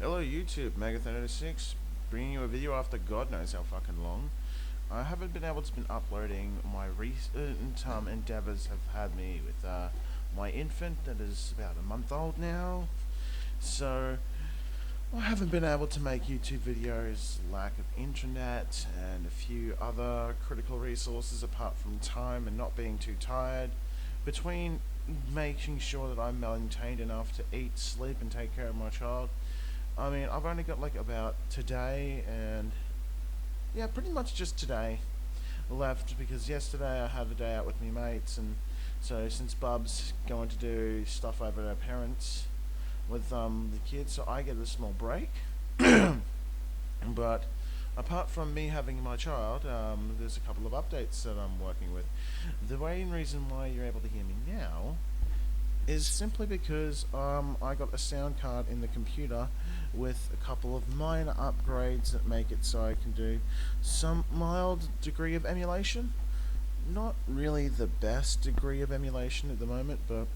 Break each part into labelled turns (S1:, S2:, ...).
S1: Hello YouTube, Megathon86, bringing you a video after God knows how fucking long. I haven't been able to been uploading. My recent endeavors have had me with my infant that is about a month old now. So I haven't been able to make YouTube videos, lack of internet and a few other critical resources apart from time and not being too tired. Between making sure that I'm maintained enough to eat, sleep and take care of my child, I mean, I've only got like about today and yeah, pretty much just today left because yesterday I had a day out with my mates, and so since Bub's going to do stuff over at her parents with the kids, so I get a small break. But apart from me having my child, there's a couple of updates that I'm working with. The main reason why you're able to hear me now is simply because I got a sound card in the computer with a couple of minor upgrades that make it so I can do some mild degree of emulation. Not really the best degree of emulation at the moment, but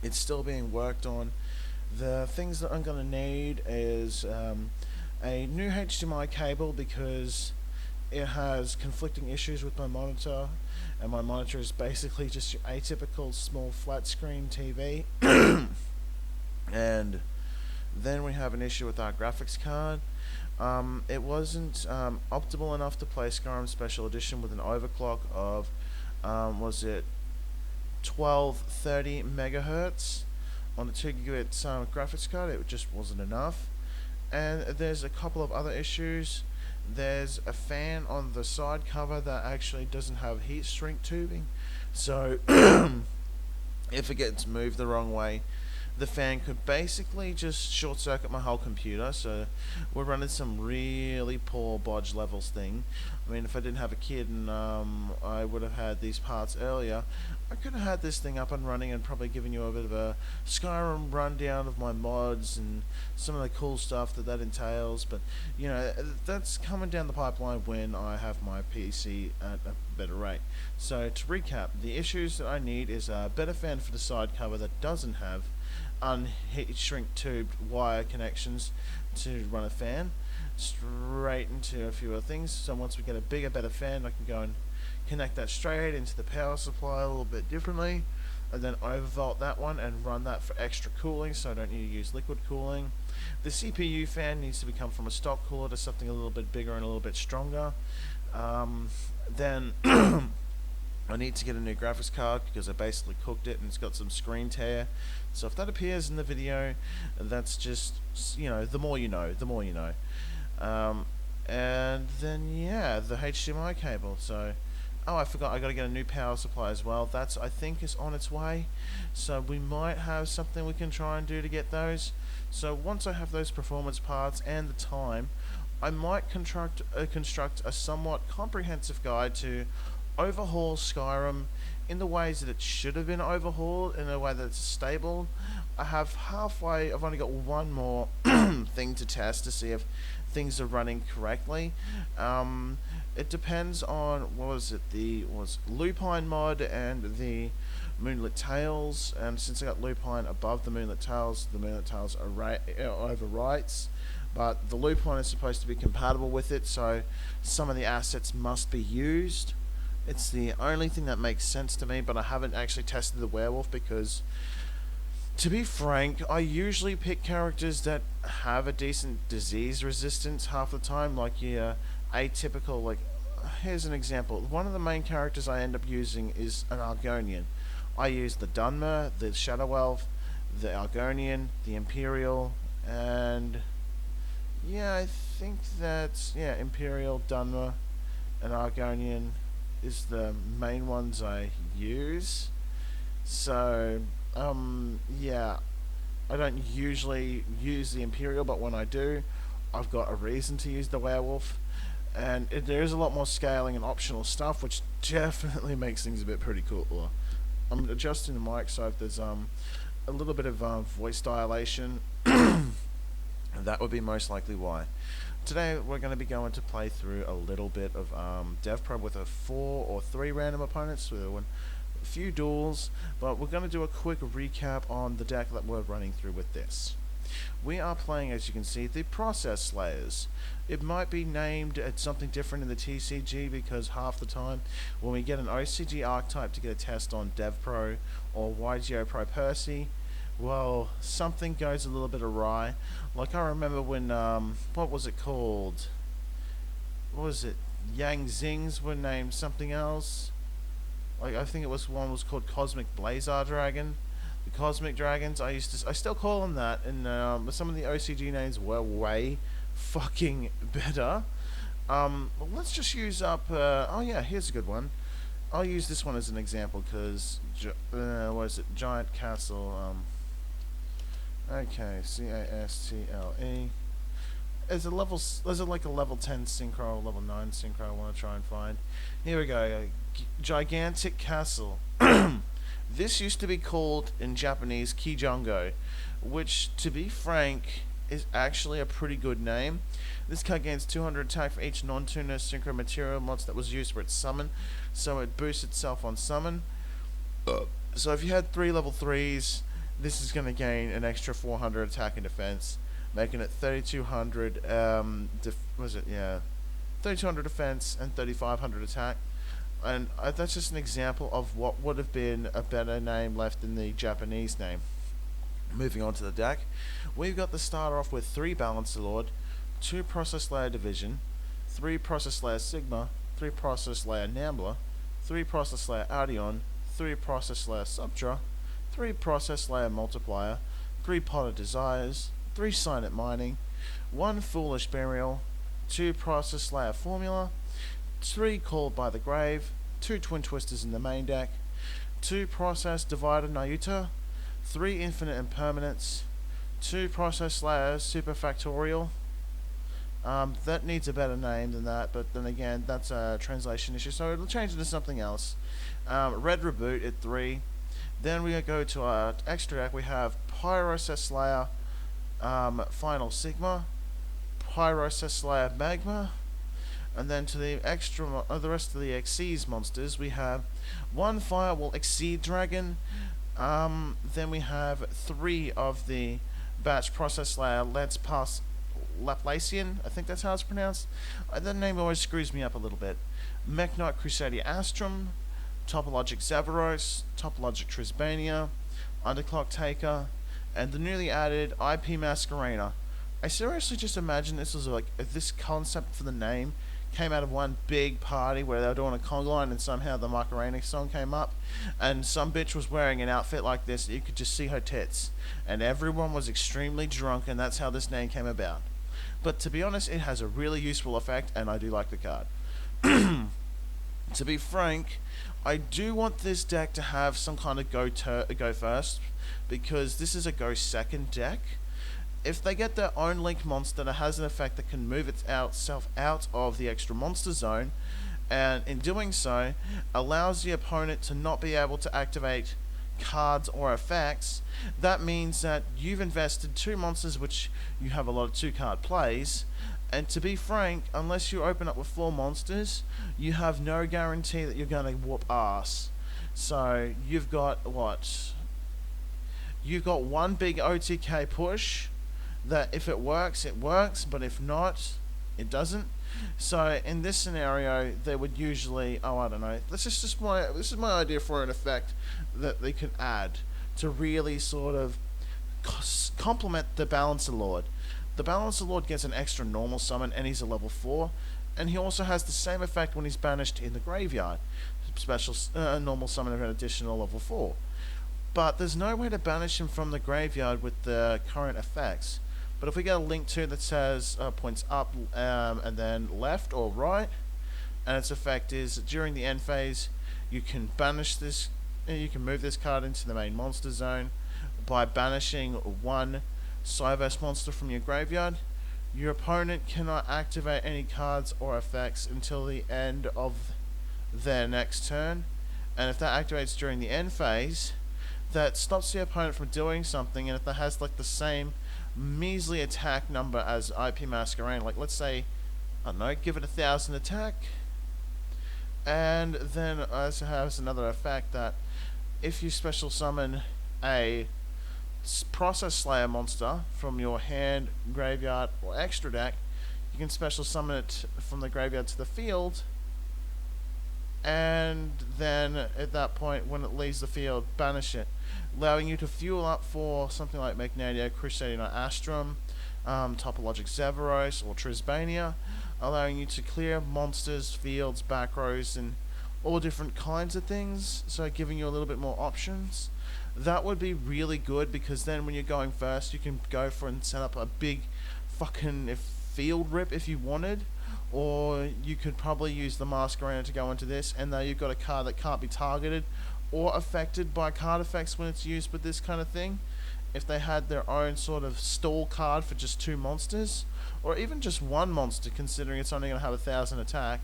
S1: it's still being worked on. The things that I'm going to need is a new HDMI cable because it has conflicting issues with my monitor, and my monitor is basically just your atypical small flat screen TV. And then we have an issue with our graphics card. It wasn't optimal enough to play Skyrim Special Edition with an overclock of was it 1230 megahertz on the 2 gigabit graphics card. It just wasn't enough. And there's a couple of other issues. There's a fan on the side cover that actually doesn't have heat shrink tubing, so if it gets moved the wrong way, the fan could basically just short circuit my whole computer. So we're running some really poor bodge levels thing. I mean, if I didn't have a kid and I would have had these parts earlier, I could have had this thing up and running and probably given you a bit of a Skyrim rundown of my mods and some of the cool stuff that entails. But you know, that's coming down the pipeline when I have my PC at a better rate. So to recap, the issues that I need is a better fan for the side cover that doesn't have unheat shrink tubed wire connections to run a fan straight into a few other things. So once we get a bigger, better fan, I can go and connect that straight into the power supply a little bit differently, and then overvolt that one and run that for extra cooling, so I don't need to use liquid cooling. The CPU fan needs to become from a stock cooler to something a little bit bigger and a little bit stronger. Then I need to get a new graphics card because I basically cooked it and it's got some screen tear. So if that appears in the video, that's just, you know, the more you know, the more you know. And then yeah, the HDMI cable. So oh, I forgot, I got to get a new power supply as well. That's, I think, is on its way. So we might have something we can try and do to get those. So once I have those performance parts and the time, I might construct a somewhat comprehensive guide to overhaul Skyrim in the ways that it should have been overhauled, in a way that's stable. I've only got one more thing to test to see if things are running correctly. It depends on, what was it, was Lupine mod and the Moonlit Tales, and since I got Lupine above the Moonlit Tales overwrites, but the Lupine is supposed to be compatible with it, so some of the assets must be used. It's the only thing that makes sense to me, but I haven't actually tested the werewolf because, to be frank, I usually pick characters that have a decent disease resistance half the time, like your atypical, like, here's an example. One of the main characters I end up using is an Argonian. I use the Dunmer, the Shadow Elf, the Argonian, the Imperial, and yeah, I think that's, yeah, Imperial, Dunmer, and Argonian is the main ones I use. So yeah, I don't usually use the Imperial, but when I do, I've got a reason to use the werewolf, and there is a lot more scaling and optional stuff, which definitely makes things a bit pretty cool. I'm adjusting the mic so if there's a little bit of voice dilation, that would be most likely why. Today we're going to be going to play through a little bit of DevPro with a 4 or 3 random opponents. So a few duels, but we're going to do a quick recap on the deck that we're running through with this. We are playing, as you can see, the ProcessSlayers. It might be named something different in the TCG because half the time when we get an OCG archetype to get a test on DevPro or YGO Pro Percy, well, something goes a little bit awry. Like I remember when, what was it called? What was it? Yang Zings were named something else. Like I think it was one was called Cosmic Blazar Dragon. The Cosmic Dragons, I still call them that, and some of the OCG names were way fucking better. Let's just use up. Oh yeah, here's a good one. I'll use this one as an example because what is it? Giant Castle. Okay, CASTLE. There's like a level 10 synchro, level 9 synchro I want to try and find. Here we go. Gigantic Castle. This used to be called in Japanese Kijongo, which, to be frank, is actually a pretty good name. This card gains 200 attack for each non-tuner synchro material monster that was used for its summon, so it boosts itself on summon. So if you had 3 level 3s, this is going to gain an extra 400 attack and defense, making it 3200. 3200 defense and 3500 attack. And that's just an example of what would have been a better name left in the Japanese name. Moving on to the deck, we've got the starter off with 3 Balancer Lord, 2 ProcessSlayer Division, 3 ProcessSlayer Sigma, 3 ProcessSlayer Nambler, 3 ProcessSlayer Audion, 3 ProcessSlayer Subtra, 3 ProcessSlayer Multiplier, 3 Pot of Desires, 3 Silent Mining, 1 Foolish Burial, 2 ProcessSlayer Formula, 3 Called by the Grave, 2 Twin Twisters in the main deck, 2 Process Divider Nayuta, 3 Infinite Impermanence, 2 ProcessSlayers Super Factorial. That needs a better name than that, but then again, that's a translation issue, so it'll change into something else. Red Reboot at 3. Then we go to our extra deck. We have ProcessSlayer Final Sigma, ProcessSlayer Magma, and then to the extra, the rest of the Xyz monsters, we have 1 Firewall Exceed Dragon. Then we have 3 of the batch ProcessSlayer Let's Pass Laplacian, I think that's how it's pronounced. That name always screws me up a little bit. Mekk-Knight Crusadia Astrum, Topologic Zavaros, Topologic Trisbania, Underclock Taker, and the newly added IP Masquerena. I seriously just imagine this was like, if this concept for the name came out of one big party where they were doing a conga line and somehow the Macarena song came up and some bitch was wearing an outfit like this, you could just see her tits and everyone was extremely drunk, and that's how this name came about. But to be honest, it has a really useful effect and I do like the card. To be frank, I do want this deck to have some kind of go first, because this is a go second deck. If they get their own link monster that has an effect that can move itself out of the extra monster zone, and in doing so allows the opponent to not be able to activate cards or effects, that means that you've invested 2 monsters which you have a lot of 2-card plays, and to be frank, unless you open up with 4 monsters, you have no guarantee that you're going to whoop ass. So you've got what? You've got one big OTK push that if it works, but if not, it doesn't. So in this scenario, they would usually, I don't know. This is my idea for an effect that they can add to really sort of complement the Balancer Lord. The Balancer Lord gets an extra normal summon, and he's a level 4, and he also has the same effect when he's banished in the graveyard. Special normal summon of an additional level 4. But there's no way to banish him from the graveyard with the current effects. But if we get a link to that says points up and then left or right, and its effect is during the end phase, you can banish this, you can move this card into the main monster zone by banishing 1 Cyverse monster from your graveyard. Your opponent cannot activate any cards or effects until the end of their next turn, and if that activates during the end phase, that stops the opponent from doing something. And if that has like the same measly attack number as IP Masquerade, like let's say, I don't know, give it 1000 attack, and then it also has another effect that if you special summon a Process Slayer monster from your hand, graveyard, or extra deck, you can special summon it from the graveyard to the field, and then at that point, when it leaves the field, banish it, allowing you to fuel up for something like Magnadia, Crusading Astrum, Topologic Zevros, or Trisbania, allowing you to clear monsters, fields, back rows, and all different kinds of things, so giving you a little bit more options. That would be really good, because then when you're going first, you can go for and set up a big fucking field rip if you wanted, or you could probably use the Masquerader to go into this, and now you've got a card that can't be targeted or affected by card effects when it's used with this kind of thing. If they had their own sort of stall card for just 2 monsters, or even just 1 monster, considering it's only going to have 1,000 attack,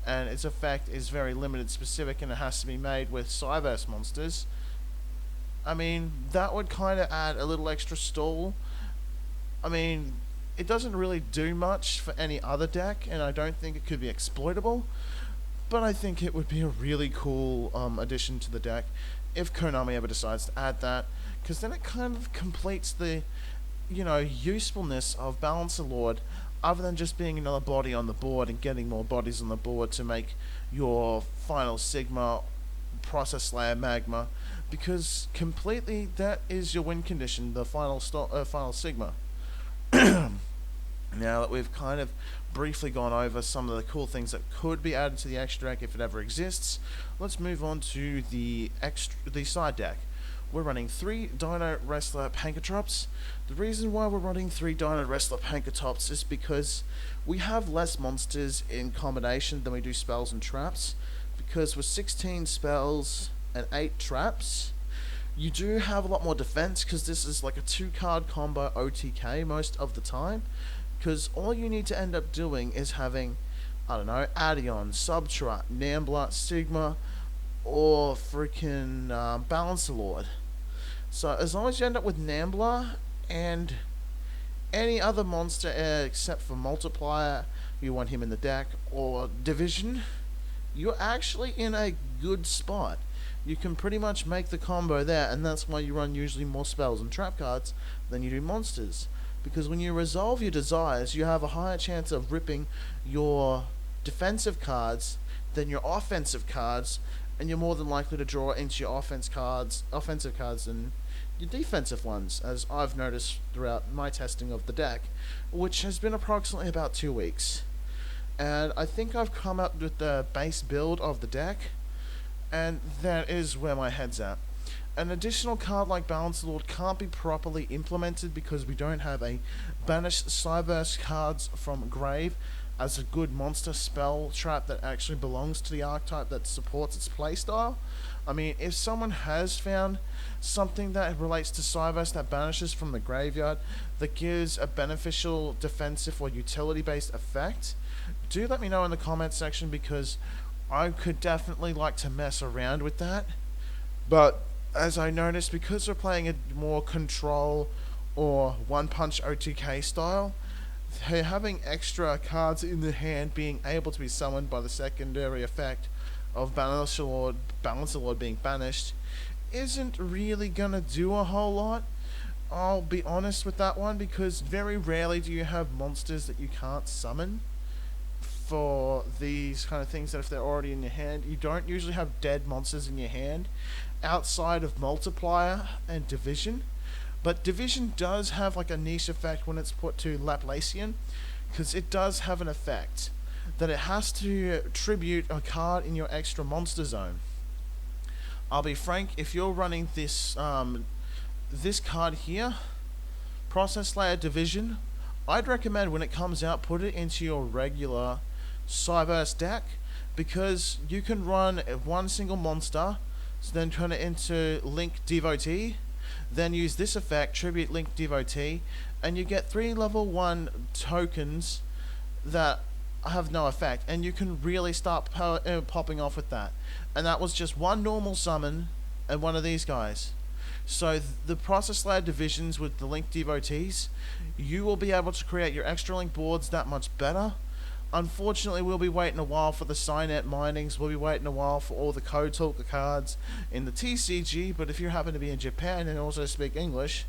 S1: and its effect is very limited specific and it has to be made with Cyverse monsters, I mean, that would kind of add a little extra stall. I mean, it doesn't really do much for any other deck, and I don't think it could be exploitable, but I think it would be a really cool addition to the deck if Konami ever decides to add that, because then it kind of completes the, usefulness of Balancer Lord, other than just being another body on the board and getting more bodies on the board to make your final Sigma, Process Slayer, Magma, because completely that is your win condition, the final Sigma. Now that we've kind of briefly gone over some of the cool things that could be added to the extra deck if it ever exists, let's move on to the side deck. We're running 3 Dino Wrestler Pankratops. The reason why we're running 3 Dino Wrestler Pankratops is because we have less monsters in combination than we do spells and traps. Because with 16 spells and 8 traps, you do have a lot more defense, because this is like a 2-card combo OTK most of the time. Because all you need to end up doing is having, I don't know, Adion, Subtrat, Nambler, Sigma, or freaking Balancer Lord. So as long as you end up with Nambler and any other monster except for Multiplier, you want him in the deck, or Division, you're actually in a good spot. You can pretty much make the combo there, and that's why you run usually more spells and trap cards than you do monsters. Because when you resolve your desires, you have a higher chance of ripping your defensive cards than your offensive cards, and you're more than likely to draw into your offensive cards than your defensive ones, as I've noticed throughout my testing of the deck, which has been approximately about 2 weeks. And I think I've come up with the base build of the deck, and that is where my head's at. An additional card like Balancer Lord can't be properly implemented because we don't have a banished Cyverse cards from Grave as a good monster spell trap that actually belongs to the archetype that supports its playstyle. I mean, if someone has found something that relates to Cyverse that banishes from the graveyard, that gives a beneficial defensive or utility-based effect, do let me know in the comments section, because I could definitely like to mess around with that. But as I noticed, because we're playing a more control or one-punch OTK style, having extra cards in the hand being able to be summoned by the secondary effect of Balancer Lord being banished isn't really gonna do a whole lot. I'll be honest with that one, because very rarely do you have monsters that you can't summon for these kind of things, that if they're already in your hand, you don't usually have dead monsters in your hand outside of Multiplier and Division. But Division does have like a niche effect when it's put to Laplacian, because it does have an effect that it has to tribute a card in your extra monster zone. I'll be frank, if you're running this this card here, ProcessSlayers Division, I'd recommend when it comes out, put it into your regular Cyverse deck, because you can run one single monster, so then turn it into Link Devotee, then use this effect, Tribute Link Devotee, and you get 3 level 1 tokens that have no effect, and you can really start popping off with that. And that was just 1 normal summon and 1 of these guys. So the ProcessSlayers divisions with the Link Devotees, you will be able to create your extra Link boards that much better. Unfortunately, we'll be waiting a while for the Cynet minings. We'll be waiting a while for all the Code Talker cards in the TCG. But if you happen to be in Japan and also speak English,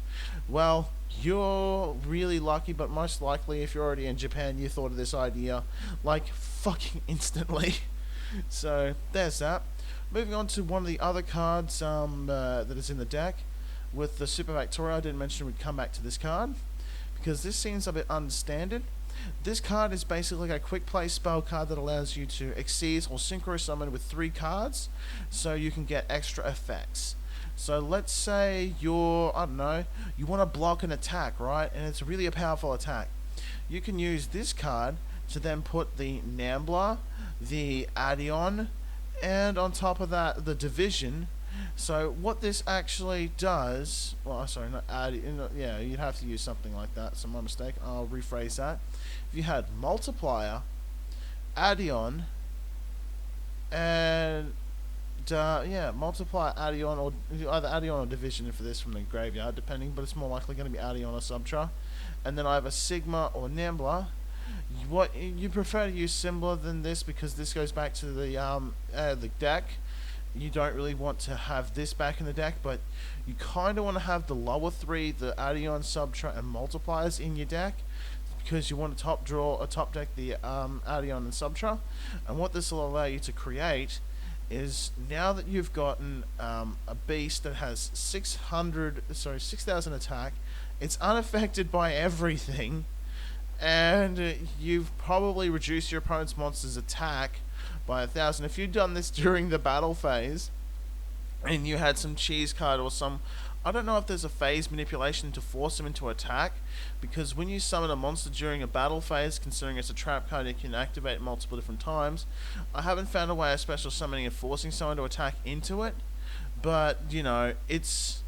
S1: well, you're really lucky. But most likely, if you're already in Japan, you thought of this idea like fucking instantly. So there's that. Moving on to one of the other cards that is in the deck. With the Super Factorio, I didn't mention we'd come back to this card, because this seems a bit unstandard. This card is basically a quick play spell card that allows you to exceed or synchro summon with 3 cards, so you can get extra effects. So let's say you're, I don't know, you want to block an attack, right? And it's really a powerful attack. You can use this card to then put the Nambler, the Addion, and on top of that, the Division. So what this actually does, well, sorry, not Addion, yeah, you'd have to use something like that, so my mistake, I'll rephrase that. If you had Multiplier, Addion, and yeah, Multiplier, Addion, or either Addion or Division for this from the graveyard, depending, but it's more likely going to be Addion or Subtra. And then I have a Sigma or Nambler. What you prefer to use similar than this, because this goes back to the deck. You don't really want to have this back in the deck, but you kind of want to have the lower 3, the Addion, Subtra, and Multipliers in your deck, because you want to top deck the Addion and Subtra. And what this will allow you to create is, now that you've gotten a beast that has 6,000 attack, it's unaffected by everything, and you've probably reduced your opponent's monster's attack by 1,000. If you'd done this during the battle phase, and you had some cheese card or some, I don't know if there's a phase manipulation to force them into attack, because when you summon a monster during a battle phase, considering it's a trap card, it can activate multiple different times. I haven't found a way of special summoning and forcing someone to attack into it, but you know, it's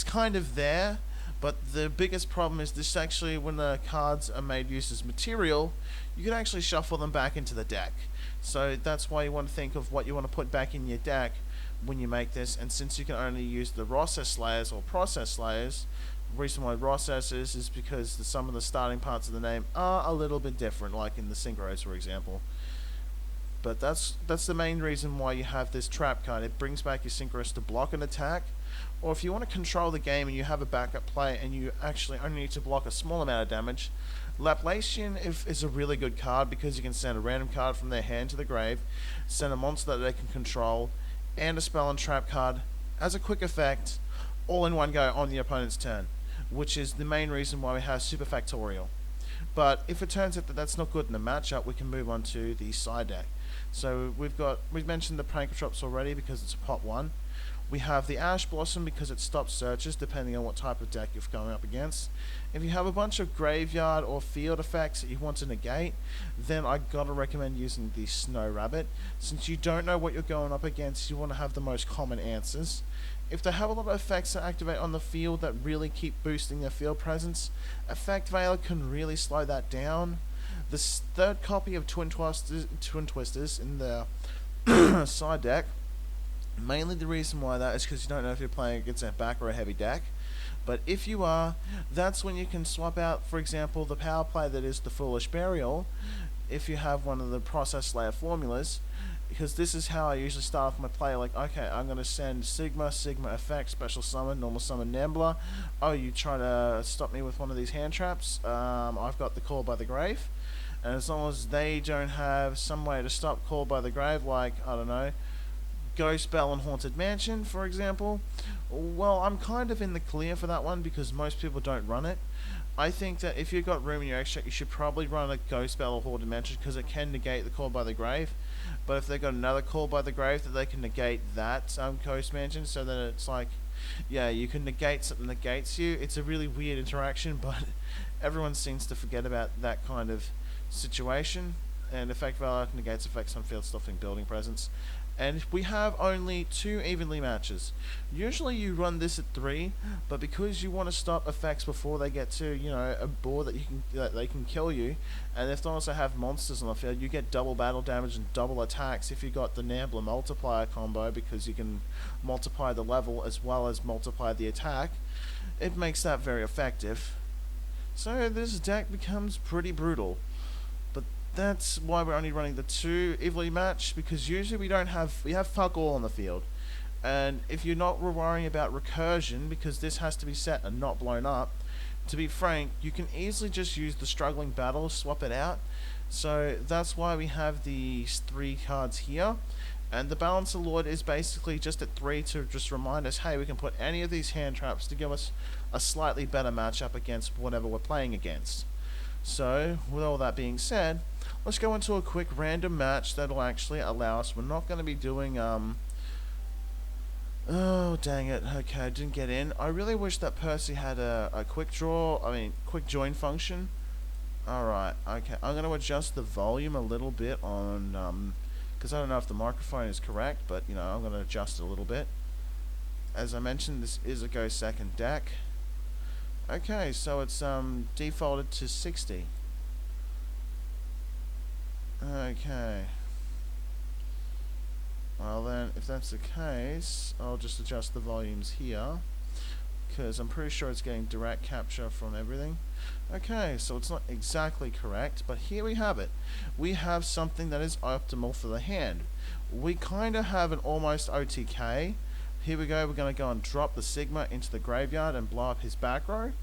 S1: kind of there. But the biggest problem is this actually, when the cards are made use as material, you can actually shuffle them back into the deck. So that's why you want to think of what you want to put back in your deck when you make this. And since you can only use the ProcessSlayers or ProcessSlayers, the reason why Process is because some of the starting parts of the name are a little bit different, like in the Synchros, for example. But that's the main reason why you have this trap card. It brings back your Synchros to block an attack. Or if you want to control the game and you have a backup play and you actually only need to block a small amount of damage, Laplacian is a really good card, because you can send a random card from their hand to the grave, send a monster that they can control, and a spell and trap card as a quick effect, all in one go on the opponent's turn, which is the main reason why we have Super Factorial. But if it turns out that that's not good in the matchup, we can move on to the side deck. So we've mentioned the Prankotrops already, because it's a pot 1. We have the Ash Blossom because it stops searches depending on what type of deck you're going up against. If you have a bunch of graveyard or field effects that you want to negate, then I gotta recommend using the Snow Rabbit. Since you don't know what you're going up against, you want to have the most common answers. If they have a lot of effects that activate on the field that really keep boosting their field presence, Effect Veiler can really slow that down. The third copy of Twin Twisters in the side deck. Mainly the reason why that is because you don't know if you're playing against a back or a heavy deck. But if you are, that's when you can swap out, for example, the power play that is the Foolish Burial, if you have one of the ProcessSlayer formulas, because this is how I usually start off my play. Like, okay, I'm going to send Sigma Effect, Special Summon, Normal Summon Nambler. Oh, you try to stop me with one of these hand traps? I've got the Call by the Grave. And as long as they don't have some way to stop Call by the Grave, like, I don't know, Ghost Bell and Haunted Mansion, for example, well, I'm kind of in the clear for that one, because most people don't run it. I think that if you've got room in your extract, you should probably run a Ghost Bell or Haunted Mansion, because it can negate the Call by the Grave. But if they've got another Call by the Grave, that they can negate that Ghost Mansion, so that it's like, yeah, you can negate something that negates you. It's a really weird interaction, but everyone seems to forget about that kind of situation. And Effect Valor negates effects on field stuffing building presence. And we have only 2 evenly matches. Usually you run this at 3, but because you want to stop effects before they get to, you know, a board that they can kill you, and if they also have monsters on the field, you get double battle damage and double attacks if you got the Nambler multiplier combo, because you can multiply the level as well as multiply the attack. It makes that very effective. So this deck becomes pretty brutal. But that's why we're only running the 2 evenly matched, because usually we have fuck all on the field. And if you're not worrying about recursion, because this has to be set and not blown up, to be frank, you can easily just use the struggling battle, swap it out. So that's why we have these 3 cards here. And the Balancer Lord is basically just at 3 to just remind us, hey, we can put any of these hand traps to give us a slightly better matchup against whatever we're playing against. So, with all that being said, let's go into a quick random match that'll actually allow us. We're not going to be doing, oh, dang it. Okay, I didn't get in. I really wish that Percy had a quick join function. Alright, okay. I'm going to adjust the volume a little bit on, because I don't know if the microphone is correct, but, you know, I'm going to adjust it a little bit. As I mentioned, this is a go second deck. Okay, so it's defaulted to 60. Okay. Well then, if that's the case, I'll just adjust the volumes here, because I'm pretty sure it's getting direct capture from everything. Okay, so it's not exactly correct, but here we have it. We have something that is optimal for the hand. We kind of have an almost OTK. Here we go, we're going to go and drop the Sigma into the graveyard and blow up his back row.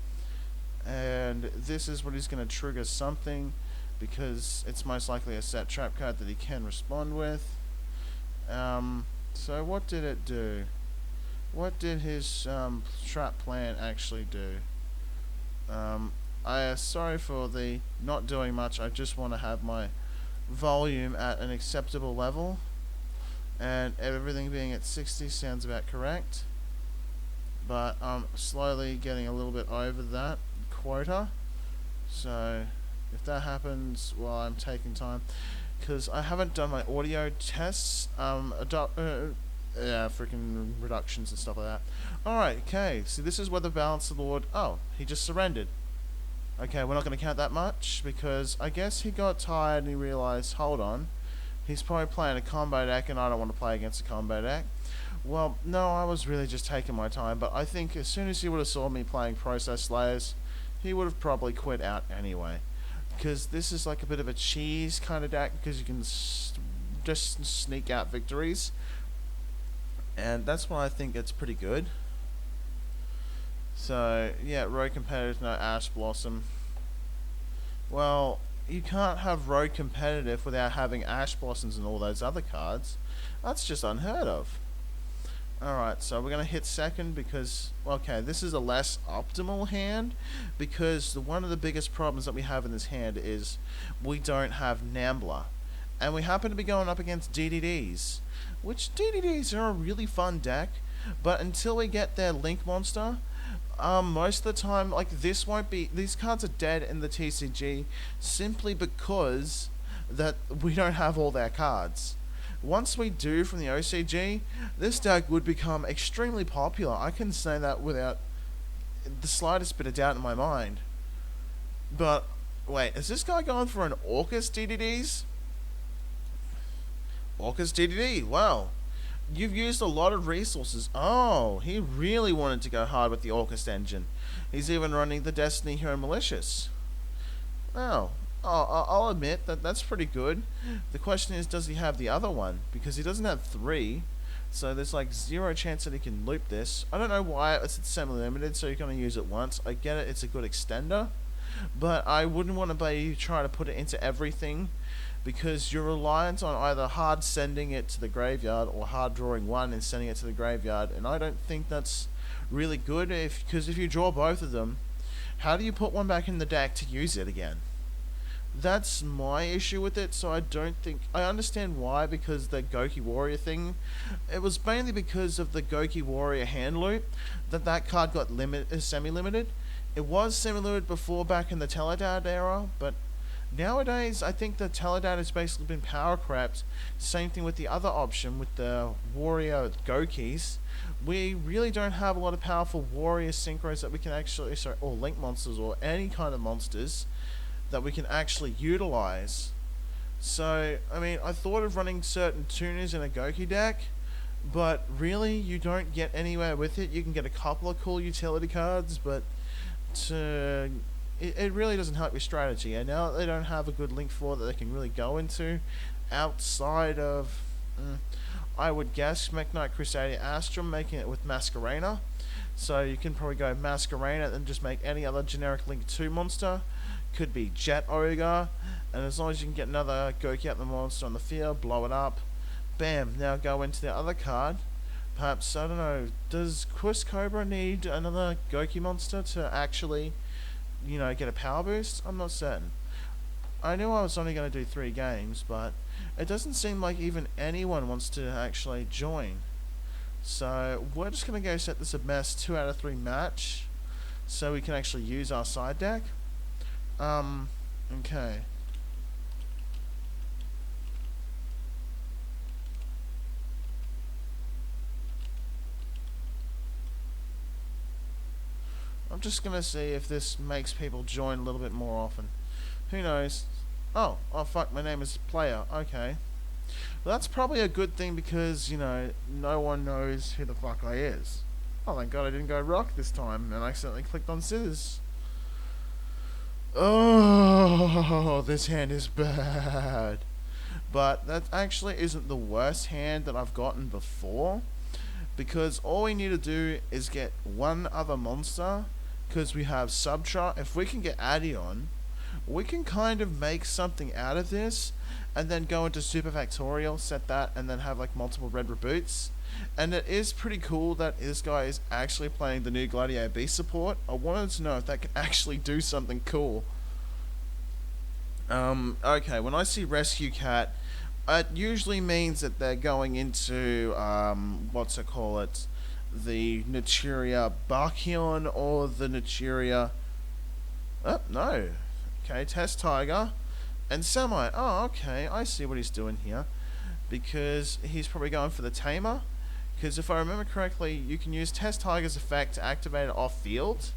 S1: And this is what he's going to trigger something, because it's most likely a set trap card that he can respond with. So what did it do? What did his trap plan actually do? Sorry for the not doing much. I just want to have my volume at an acceptable level, and everything being at 60 sounds about correct. But I'm slowly getting a little bit over that quota. So if that happens while I'm taking time, because I haven't done my audio tests, freaking reductions and stuff like that. Alright, okay, so this is where the Balancer Lord, oh, he just surrendered. Okay, we're not going to count that much, because I guess he got tired and he realized, hold on, he's probably playing a combo deck and I don't want to play against a combo deck. Well, no, I was really just taking my time, but I think as soon as he would have saw me playing ProcessSlayers, he would have probably quit out anyway. Because this is like a bit of a cheese kind of deck, because you can just sneak out victories. And that's why I think it's pretty good. So, yeah, road competitive, no Ash Blossom. Well, you can't have road competitive without having Ash Blossoms and all those other cards. That's just unheard of. Alright, so we're going to hit second because, okay, this is a less optimal hand, because one of the biggest problems that we have in this hand is we don't have Nambler. And we happen to be going up against DDDs, which DDDs are a really fun deck, but until we get their Link monster, most of the time, like, these cards are dead in the TCG simply because that we don't have all their cards. Once we do from the OCG, this deck would become extremely popular. I can say that without the slightest bit of doubt in my mind. But, wait, is this guy going for an Orcus DDDs? Orcus DDD, wow. You've used a lot of resources. Oh, he really wanted to go hard with the Orcus engine. He's even running the Destiny Hero Malicious. Oh. I'll admit that that's pretty good. The question is, does he have the other one? Because he doesn't have 3, so there's like 0 chance that he can loop this. I don't know why it's semi-limited, so you're going to use it once. I get it, it's a good extender, but I wouldn't want to try to put it into everything, because you're reliant on either hard sending it to the graveyard or hard drawing one and sending it to the graveyard, and I don't think that's really good, because if you draw both of them, how do you put one back in the deck to use it again? That's my issue with it, so I don't think... I understand why, because the Goki Warrior thing, it was mainly because of the Goki Warrior hand loop that card got semi-limited. It was semi-limited before, back in the Teledad era, but nowadays I think the Teledad has basically been power crept. Same thing with the other option, with the Warrior Gokis. We really don't have a lot of powerful Warrior synchros that we can actually... or Link monsters, or any kind of monsters that we can actually utilize. So, I mean, I thought of running certain tuners in a Goki deck, but really, you don't get anywhere with it. You can get a couple of cool utility cards, but to it really doesn't help your strategy. And now that they don't have a good link for that they can really go into outside of, I would guess, Mekk-Knight Crusader Astrum, making it with Masquerena. So you can probably go Masquerena and just make any other generic Link 2 monster. Could be Jet Ogre, and as long as you can get another Goki up the monster on the field, blow it up. Bam, now go into the other card. Perhaps, I don't know, does Quest Cobra need another Goki monster to actually, you know, get a power boost? I'm not certain. I knew I was only going to do 3 games, but it doesn't seem like even anyone wants to actually join. So we're just going to go set this a best 2 out of 3 match, so we can actually use our side deck. Okay. I'm just going to see if this makes people join a little bit more often. Who knows? Oh fuck, my name is Player. Okay. Well, that's probably a good thing because, you know, no one knows who the fuck I is. Oh, thank God I didn't go rock this time and I accidentally clicked on scissors. Oh, this hand is bad. But that actually isn't the worst hand that I've gotten before, because all we need to do is get one other monster, because we have Subtra. If we can get Adion, we can kind of make something out of this, and then go into Super Factorial, set that, and then have like multiple red reboots. And it is pretty cool that this guy is actually playing the new Gladiator Beast support. I wanted to know if that can actually do something cool. Okay, when I see Rescue Cat, it usually means that they're going into, the Naturia Barkion or the Naturia... Oh, no. Okay, Test Tiger and Semi. Oh, okay, I see what he's doing here. Because he's probably going for the Tamer. Because if I remember correctly, you can use Test Tiger's effect to activate it off field.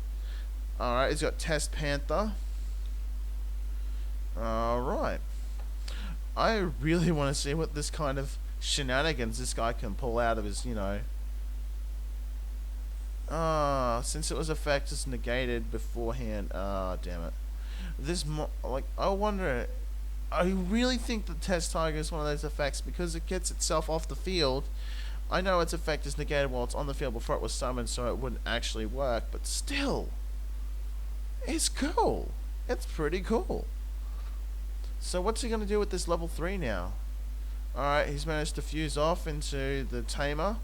S1: Alright, he's got Test Panther. Alright. I really want to see what this kind of shenanigans this guy can pull out of his, you know... since it was effect is negated beforehand. Damn it. This, I wonder... I really think the Test Tiger is one of those effects because it gets itself off the field. I know its effect is negated while it's on the field before it was summoned, so it wouldn't actually work, but still, it's cool. It's pretty cool. So what's he going to do with this level 3 now? Alright, he's managed to fuse off into the Tamer.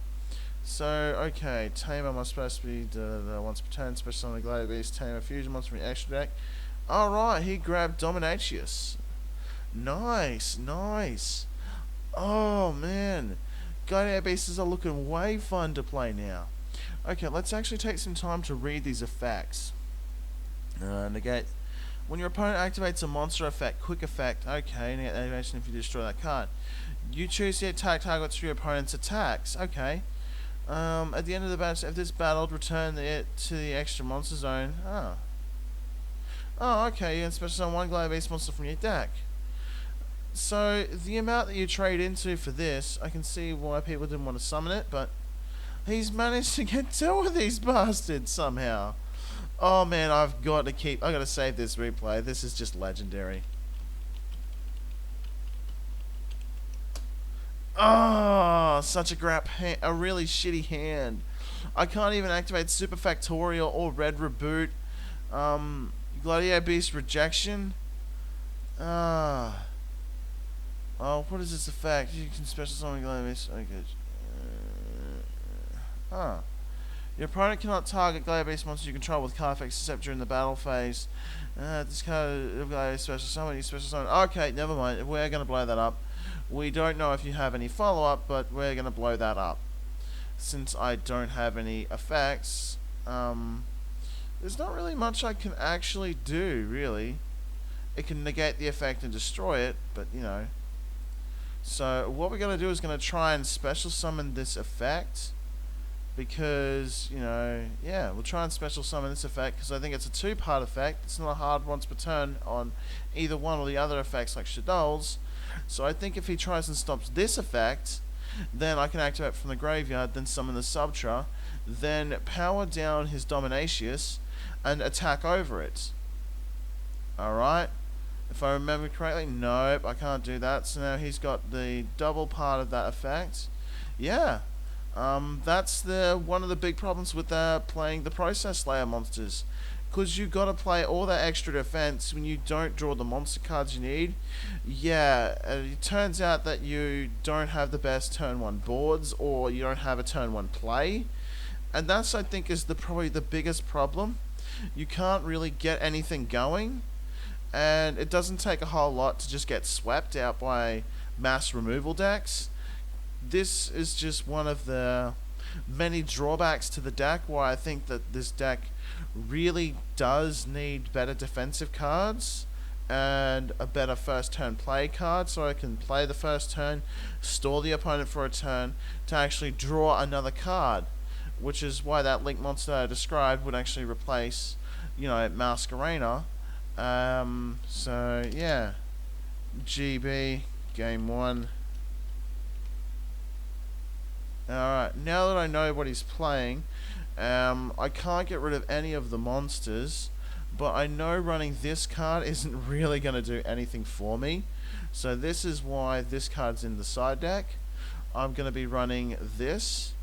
S1: So, okay, Tamer must supposed to be the once per turn, special on the Gladiator Beast, Tamer fusion monster from the extra deck. Alright, he grabbed Dominatius. Nice, nice. Oh, man. Gladiator Beasts are looking way fun to play now. Okay, let's actually take some time to read these effects. Negate. When your opponent activates a monster effect, quick effect, okay, negate animation if you destroy that card. You choose the attack targets for your opponent's attacks, okay. At the end of the battle, if this battled, return it to the extra monster zone. Oh, okay, you can special summon one Gladiator Beast monster from your deck. So, the amount that you trade into for this, I can see why people didn't want to summon it, but he's managed to get 2 of these bastards somehow. Oh man, I've got to save this replay. This is just legendary. Oh, such a really shitty hand. I can't even activate Super Factorial or Red Reboot. Gladiator Beast Rejection. Oh, what is this effect? You can special summon Gladiator Beast. Okay. Your opponent cannot target Gladiator Beast monsters you control with card effects except during the battle phase. This card of Gladiator special summon, you special summon. Okay, never mind. We're going to blow that up. We don't know if you have any follow-up, but we're going to blow that up. Since I don't have any effects, there's not really much I can actually do, really. It can negate the effect and destroy it, but, you know. So, what we're going to do is going to try and special summon this effect. Because, you know, yeah, we'll try and special summon this effect because I think it's a 2-part effect. It's not a hard once per turn on either one or the other effects like Shadol's. So I think if he tries and stops this effect, then I can activate from the graveyard, then summon the Subtra, then power down his Dominatius and attack over it. Alright. If I remember correctly, nope, I can't do that. So now he's got the double part of that effect. Yeah. That's one of the big problems with playing the Process Layer monsters. Because you've got to play all that extra defense when you don't draw the monster cards you need. Yeah, it turns out that you don't have the best turn 1 boards, or you don't have a turn 1 play. And that's, I think, is probably the biggest problem. You can't really get anything going, and it doesn't take a whole lot to just get swept out by mass removal decks. This is just one of the many drawbacks to the deck, why I think that this deck really does need better defensive cards and a better first turn play card, so I can play the first turn, stall the opponent for a turn to actually draw another card, which is why that Link monster I described would actually replace, Masquerena. So yeah, GB game 1. Alright, now that I know what he's playing, I can't get rid of any of the monsters, but I know running this card isn't really going to do anything for me. So this is why this card's in the side deck. I'm going to be running this.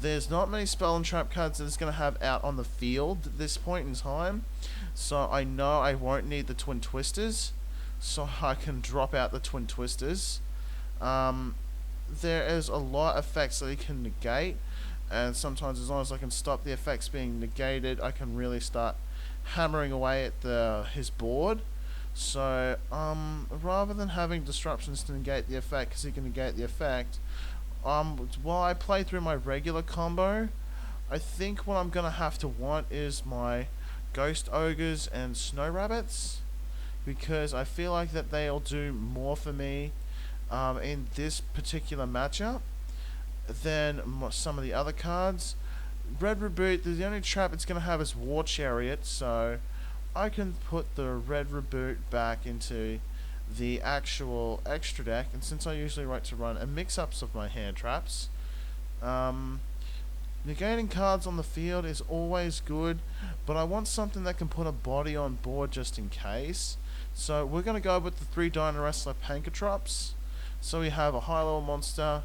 S1: There's not many spell and trap cards that it's going to have out on the field at this point in time, so I know I won't need the Twin Twisters, so I can drop out the Twin Twisters. There is a lot of effects that he can negate, and sometimes as long as I can stop the effects being negated, I can really start hammering away at his board. So rather than having disruptions to negate the effect, because he can negate the effect, while I play through my regular combo, I think what I'm gonna have to want is my Ghost Ogres and Snow Rabbits, because I feel like that they'll do more for me in this particular matchup than some of the other cards. Red Reboot, the only trap it's going to have is War Chariot, so I can put the Red Reboot back into the actual extra deck, and since I usually like to run a mix-ups of my hand traps, negating cards on the field is always good, but I want something that can put a body on board just in case. So we're going to go with the 3 Dino Wrestler Pankatrops. So we have a high level monster,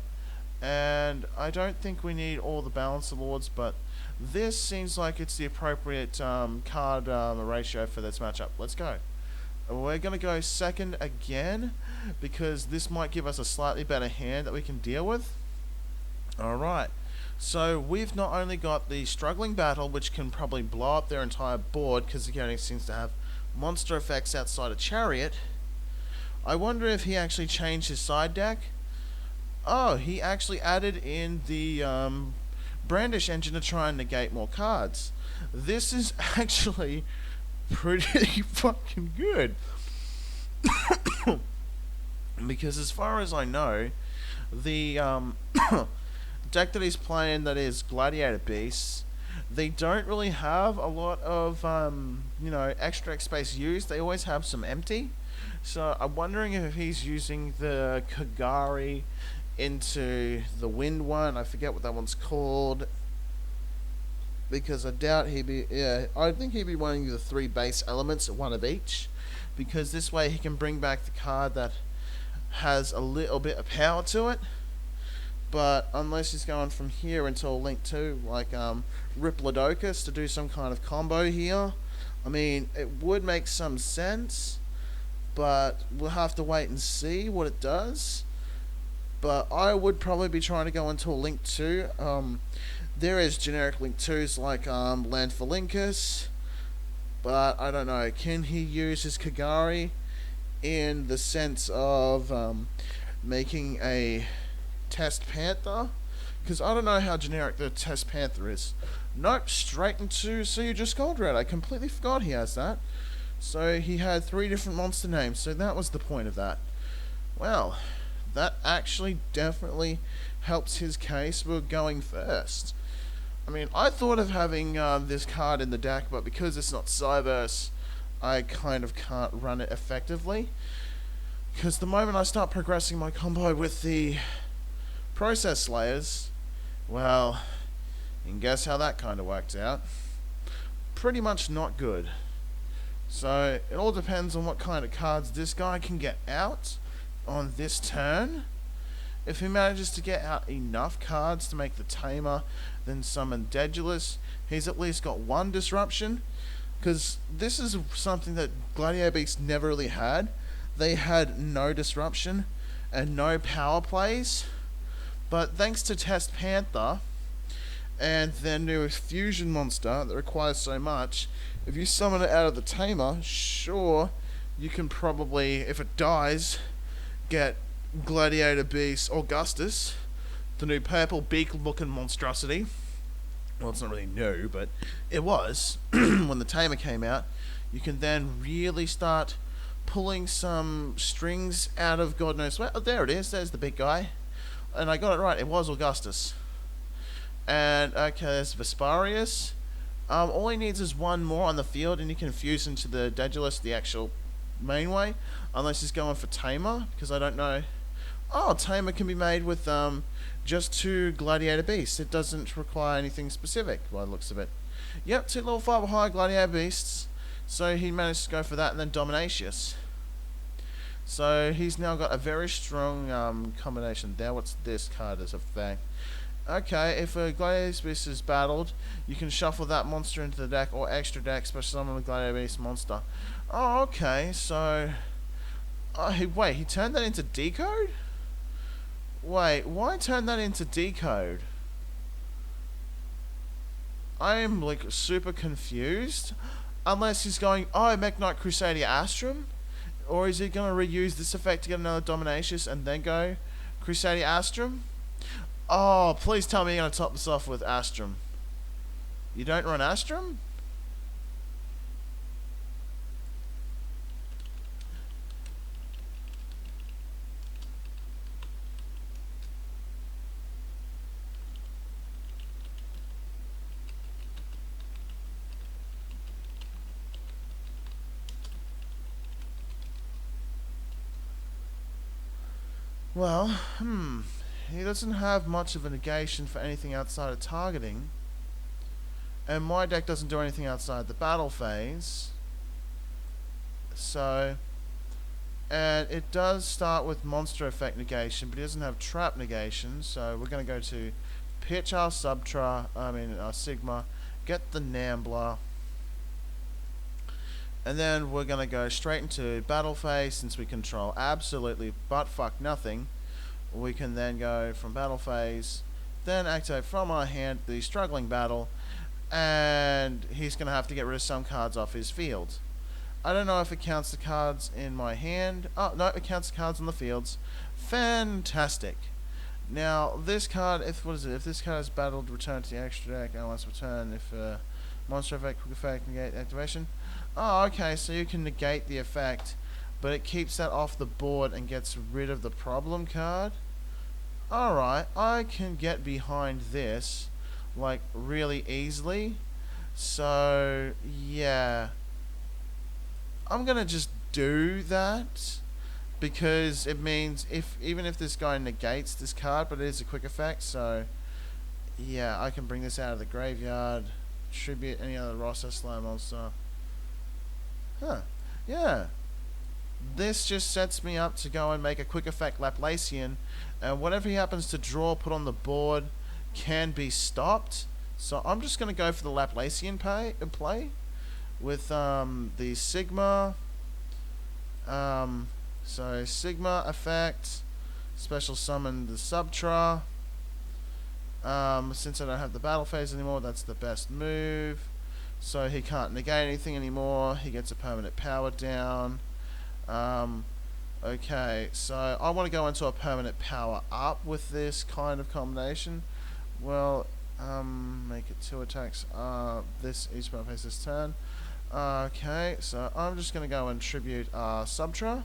S1: and I don't think we need all the Balancer Lords, but this seems like it's the appropriate card ratio for this matchup. Let's go. We're going to go second again, because this might give us a slightly better hand that we can deal with. Alright, so we've not only got the Struggling Battle, which can probably blow up their entire board, because he only seems to have monster effects outside of Chariot. I wonder if he actually changed his side deck. Oh, he actually added in the Brandish engine to try and negate more cards. This is actually pretty fucking good. Because as far as I know, the deck that he's playing, that is Gladiator Beasts, they don't really have a lot of extra X space used. They always have some empty. So I'm wondering if he's using the Kagari into the wind one. I forget what that one's called, because I doubt I think he'd be wanting the 3 base elements, one of each, because this way he can bring back the card that has a little bit of power to it. But unless he's going from here until Link 2, like Riplodocus, to do some kind of combo here, I mean, it would make some sense, but we'll have to wait and see what it does. But I would probably be trying to go into a Link 2. There is generic Link 2s like Land for Linkus, but I don't know, can he use his Kagari in the sense of making a Test Panther? Because I don't know how generic the Test Panther is. Nope, straight into So You Just Gold Red. I completely forgot he has that. So he had 3 different monster names, so that was the point of that. Well, that actually definitely helps his case. We're going first. I mean, I thought of having this card in the deck, but because it's not Cyberse, I kind of can't run it effectively. Because the moment I start progressing my combo with the ProcessSlayers, well, you can guess how that kind of worked out. Pretty much not good. So it all depends on what kind of cards this guy can get out on this turn. If he manages to get out enough cards to make the Tamer, then summon Daedalus, he's at least got one disruption. Because this is something that Gladiator Beasts never really had. They had no disruption and no power plays. But thanks to Test Panther and their new fusion monster that requires so much, if you summon it out of the Tamer, sure, you can probably, if it dies, get Gladiator Beast Augustus, the new purple beak-looking monstrosity. Well, it's not really new, but it was when the Tamer came out. You can then really start pulling some strings out of God knows where. Oh, there it is. There's the big guy. And I got it right. It was Augustus. And, okay, there's Vesparius. All he needs is one more on the field, and you can fuse into the Daedalus the actual main way. Unless he's going for Tamer, because I don't know. Oh, Tamer can be made with just 2 Gladiator Beasts. It doesn't require anything specific, by the looks of it. Yep, 2 level 5 or higher Gladiator Beasts. So he managed to go for that, and then Dominatius. So he's now got a very strong combination there. What's this card as a fact? Okay, if a Gladiator Beast is battled, you can shuffle that monster into the deck or extra deck, special summon a Gladiator Beast monster. Oh, okay, so... wait, he turned that into Decode? Wait, why turn that into Decode? I am, like, super confused. Unless he's going, oh, Mekk-Knight Crusader Astrum? Or is he going to reuse this effect to get another Dominatius and then go Crusader Astrum? Oh, please tell me you're going to top this off with Astrum. You don't run Astrum? Well, he doesn't have much of a negation for anything outside of targeting. And my deck doesn't do anything outside the battle phase. So, and it does start with monster effect negation, but he doesn't have trap negation. So we're going to go to pitch our our Sigma, get the Nambler. And then we're going to go straight into battle phase. Since we control absolutely but fuck nothing, we can then go from battle phase, then activate from our hand the struggling battle, and he's going to have to get rid of some cards off his field. I don't know if it counts the cards in my hand. Oh, no, it counts the cards on the fields. Fantastic. Now, this card, if this card is battled, return to the extra deck, and let's return if monster effect, quick effect, negate activation. Oh, okay, so you can negate the effect, but it keeps that off the board and gets rid of the problem card. Alright, I can get behind this, like, really easily. So, yeah. I'm gonna just do that, because it means even if this guy negates this card, but it is a quick effect, so, yeah, I can bring this out of the graveyard, tribute any other ProcessSlayers monster. Huh. Yeah. This just sets me up to go and make a quick effect Laplacian, and whatever he happens to draw, put on the board, can be stopped. So I'm just going to go for the Laplacian play with the Sigma. So Sigma effect, special summon the Subtra. Since I don't have the battle phase anymore, that's the best move. So he can't negate anything anymore. He gets a permanent power down. Okay, so I want to go into a permanent power up with this kind of combination. Well, make it 2 attacks. This each battle phase this turn. Okay, so I'm just going to go and tribute Subtra,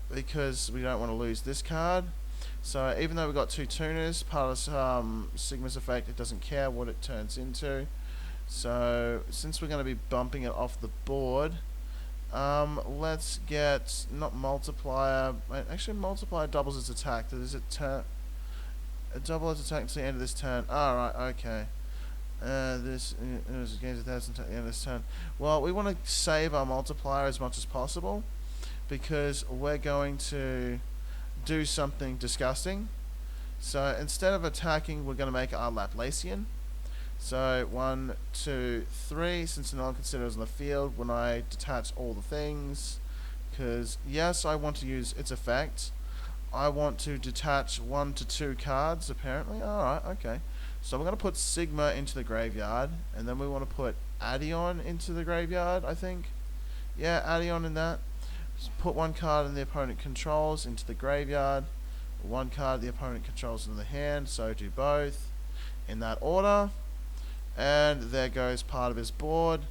S1: because we don't want to lose this card. So even though we've got 2 tuners, part of Sigma's effect, it doesn't care what it turns into. So since we're going to be bumping it off the board, let's get, not multiplier, actually multiplier doubles its attack. Does it double its attack until the end of this turn? Alright, okay. This gains 1,000 at the end of this turn. Well, we want to save our multiplier as much as possible because we're going to do something disgusting. So instead of attacking, we're going to make our Laplacian. So 1, 2, 3. Since no one considers on the field, when I detach all the things, because yes, I want to use its effect. I want to detach 1 to 2 cards. Apparently, all right, okay. So we're going to put Sigma into the graveyard, and then we want to put Addion into the graveyard. I think, yeah, Addion in that. Just put 1 card in the opponent controls into the graveyard. 1 card the opponent controls in the hand. So do both in that order. And there goes part of his board.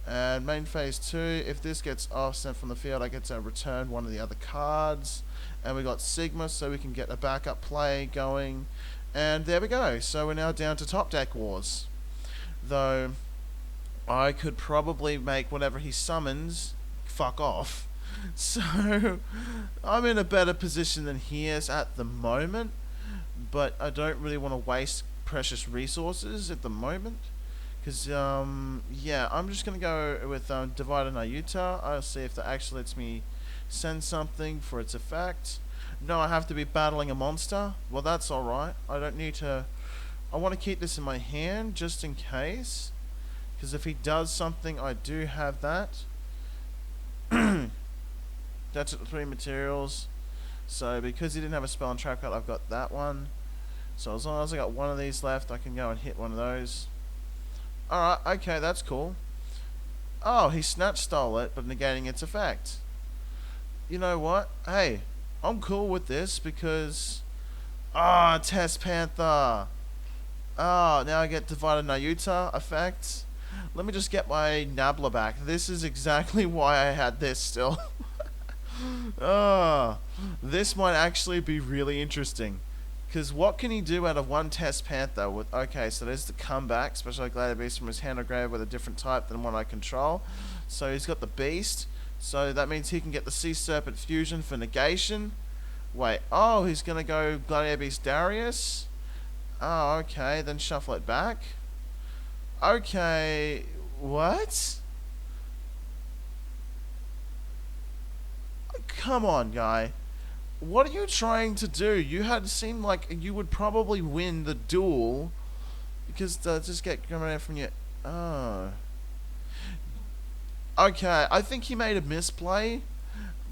S1: And main phase 2, if this gets sent from the field, I get to return 1 of the other cards. And we got Sigma, so we can get a backup play going. And there we go. So we're now down to top deck wars. Though, I could probably make whatever he summons fuck off. So, I'm in a better position than he is at the moment. But I don't really want to waste precious resources at the moment. Because, yeah, I'm just going to go with Divided Nayuta. I'll see if that actually lets me send something for its effect. No, I have to be battling a monster. Well, that's alright. I don't need to... I want to keep this in my hand just in case. Because if he does something, I do have that. That's at 3 materials. So, because he didn't have a spell and trap card, I've got that one. So, as long as I got 1 of these left, I can go and hit 1 of those. Alright, okay, that's cool. Oh, he snatch stole it, but negating its effect. You know what? Hey, I'm cool with this because... Ah, Test Panther! Ah, now I get Divided Nayuta effect. Let me just get my Nabla back. This is exactly why I had this still. Ah, this might actually be really interesting. Because what can he do out of 1 Test Panther with... Okay, so there's the comeback. Special Gladiator Beast from his hand or grave with a different type than one I control. So he's got the Beast. So that means he can get the Sea Serpent Fusion for negation. Wait, oh, he's going to go Gladiator Beast Darius. Oh, okay, then shuffle it back. Okay, what? Come on, guy. What are you trying to do? You had seemed like you would probably win the duel because just get coming out from your... Oh. Okay, I think he made a misplay,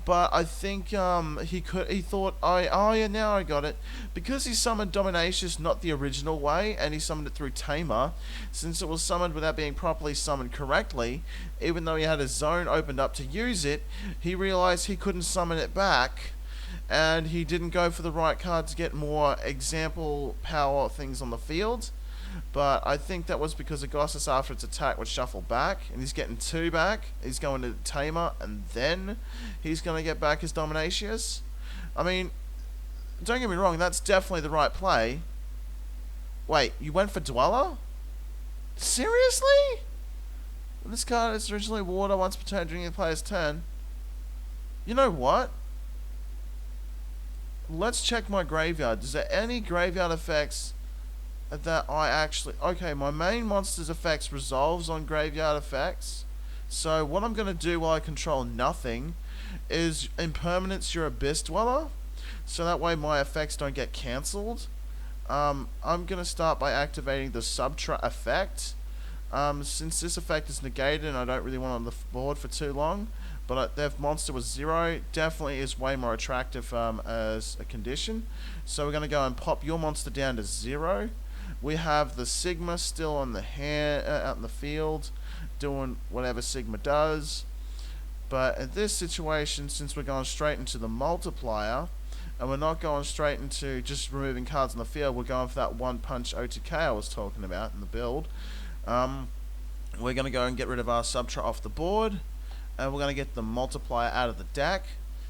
S1: but I think he thought oh yeah, now I got it, because he summoned Dominacious not the original way and he summoned it through Tamer. Since it was summoned without being properly summoned correctly, even though he had a zone opened up to use it, he realized he couldn't summon it back. And he didn't go for the right card to get more example power things on the field. But I think that was because Agostus after its attack would shuffle back. And he's getting 2 back. He's going to Tamer. And then he's going to get back his Dominacious. I mean, don't get me wrong. That's definitely the right play. Wait, you went for Dweller? Seriously? This card is originally water once per turn during the player's turn. You know what? Let's check my graveyard. Is there any graveyard effects that I actually... Okay, my main monster's effects resolves on graveyard effects. So what I'm going to do while I control nothing is impermanence your Abyss Dweller. So that way my effects don't get cancelled. I'm going to start by activating the Subtra effect. Since this effect is negated and I don't really want it on the board for too long, but their monster was 0, definitely is way more attractive as a condition. So we're going to go and pop your monster down to 0. We have the Sigma still on the hand, out in the field, doing whatever Sigma does. But in this situation, since we're going straight into the multiplier, and we're not going straight into just removing cards on the field, we're going for that one-punch OTK I was talking about in the build. We're going to go and get rid of our Subtra off the board. And we're going to get the multiplier out of the deck.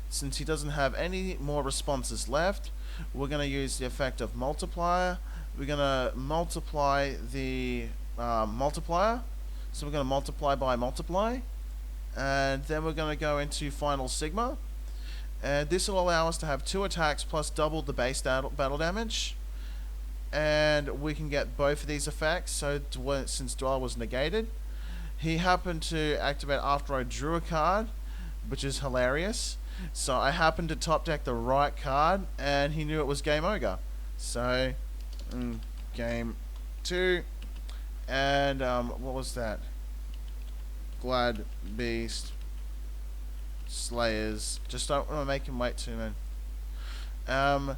S1: Since he doesn't have any more responses left, we're going to use the effect of multiplier. We're going to multiply the multiplier. So we're going to multiply by multiply. And then we're going to go into final Sigma. And this will allow us to have 2 attacks plus double the base battle damage. and we can get both of these effects. So since Dwell was negated, he happened to activate after I drew a card, which is hilarious. So I happened to top deck the right card, and he knew it was game over. So, game 2, and what was that? Glad Beast Slayers. Just don't want to make him wait too long.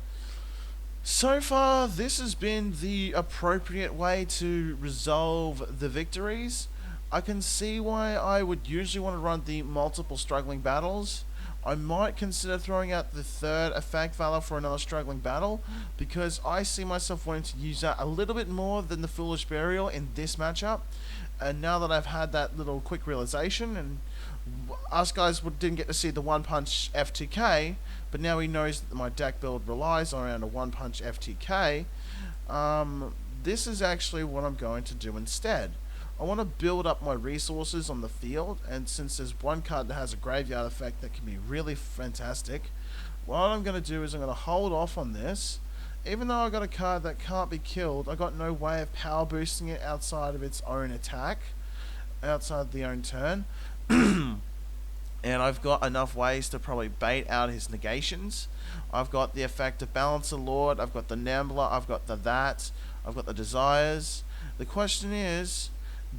S1: So far, this has been the appropriate way to resolve the victories. I can see why I would usually want to run the multiple struggling battles. I might consider throwing out the third effect valor for another struggling battle, because I see myself wanting to use that a little bit more than the Foolish Burial in this matchup. And now that I've had that little quick realization, and us guys didn't get to see the one punch FTK, but now he knows that my deck build relies around a one punch FTK, this is actually what I'm going to do instead. I want to build up my resources on the field, and since there's one card that has a graveyard effect that can be really fantastic, what I'm going to do is I'm going to hold off on this. Even though I got a card that can't be killed, I got no way of power boosting it outside of its own attack, outside the own turn. And I've got enough ways to probably bait out his negations. I've got the effect of Balancer Lord, I've got the Nambler, I've got I've got the Desires. The question is,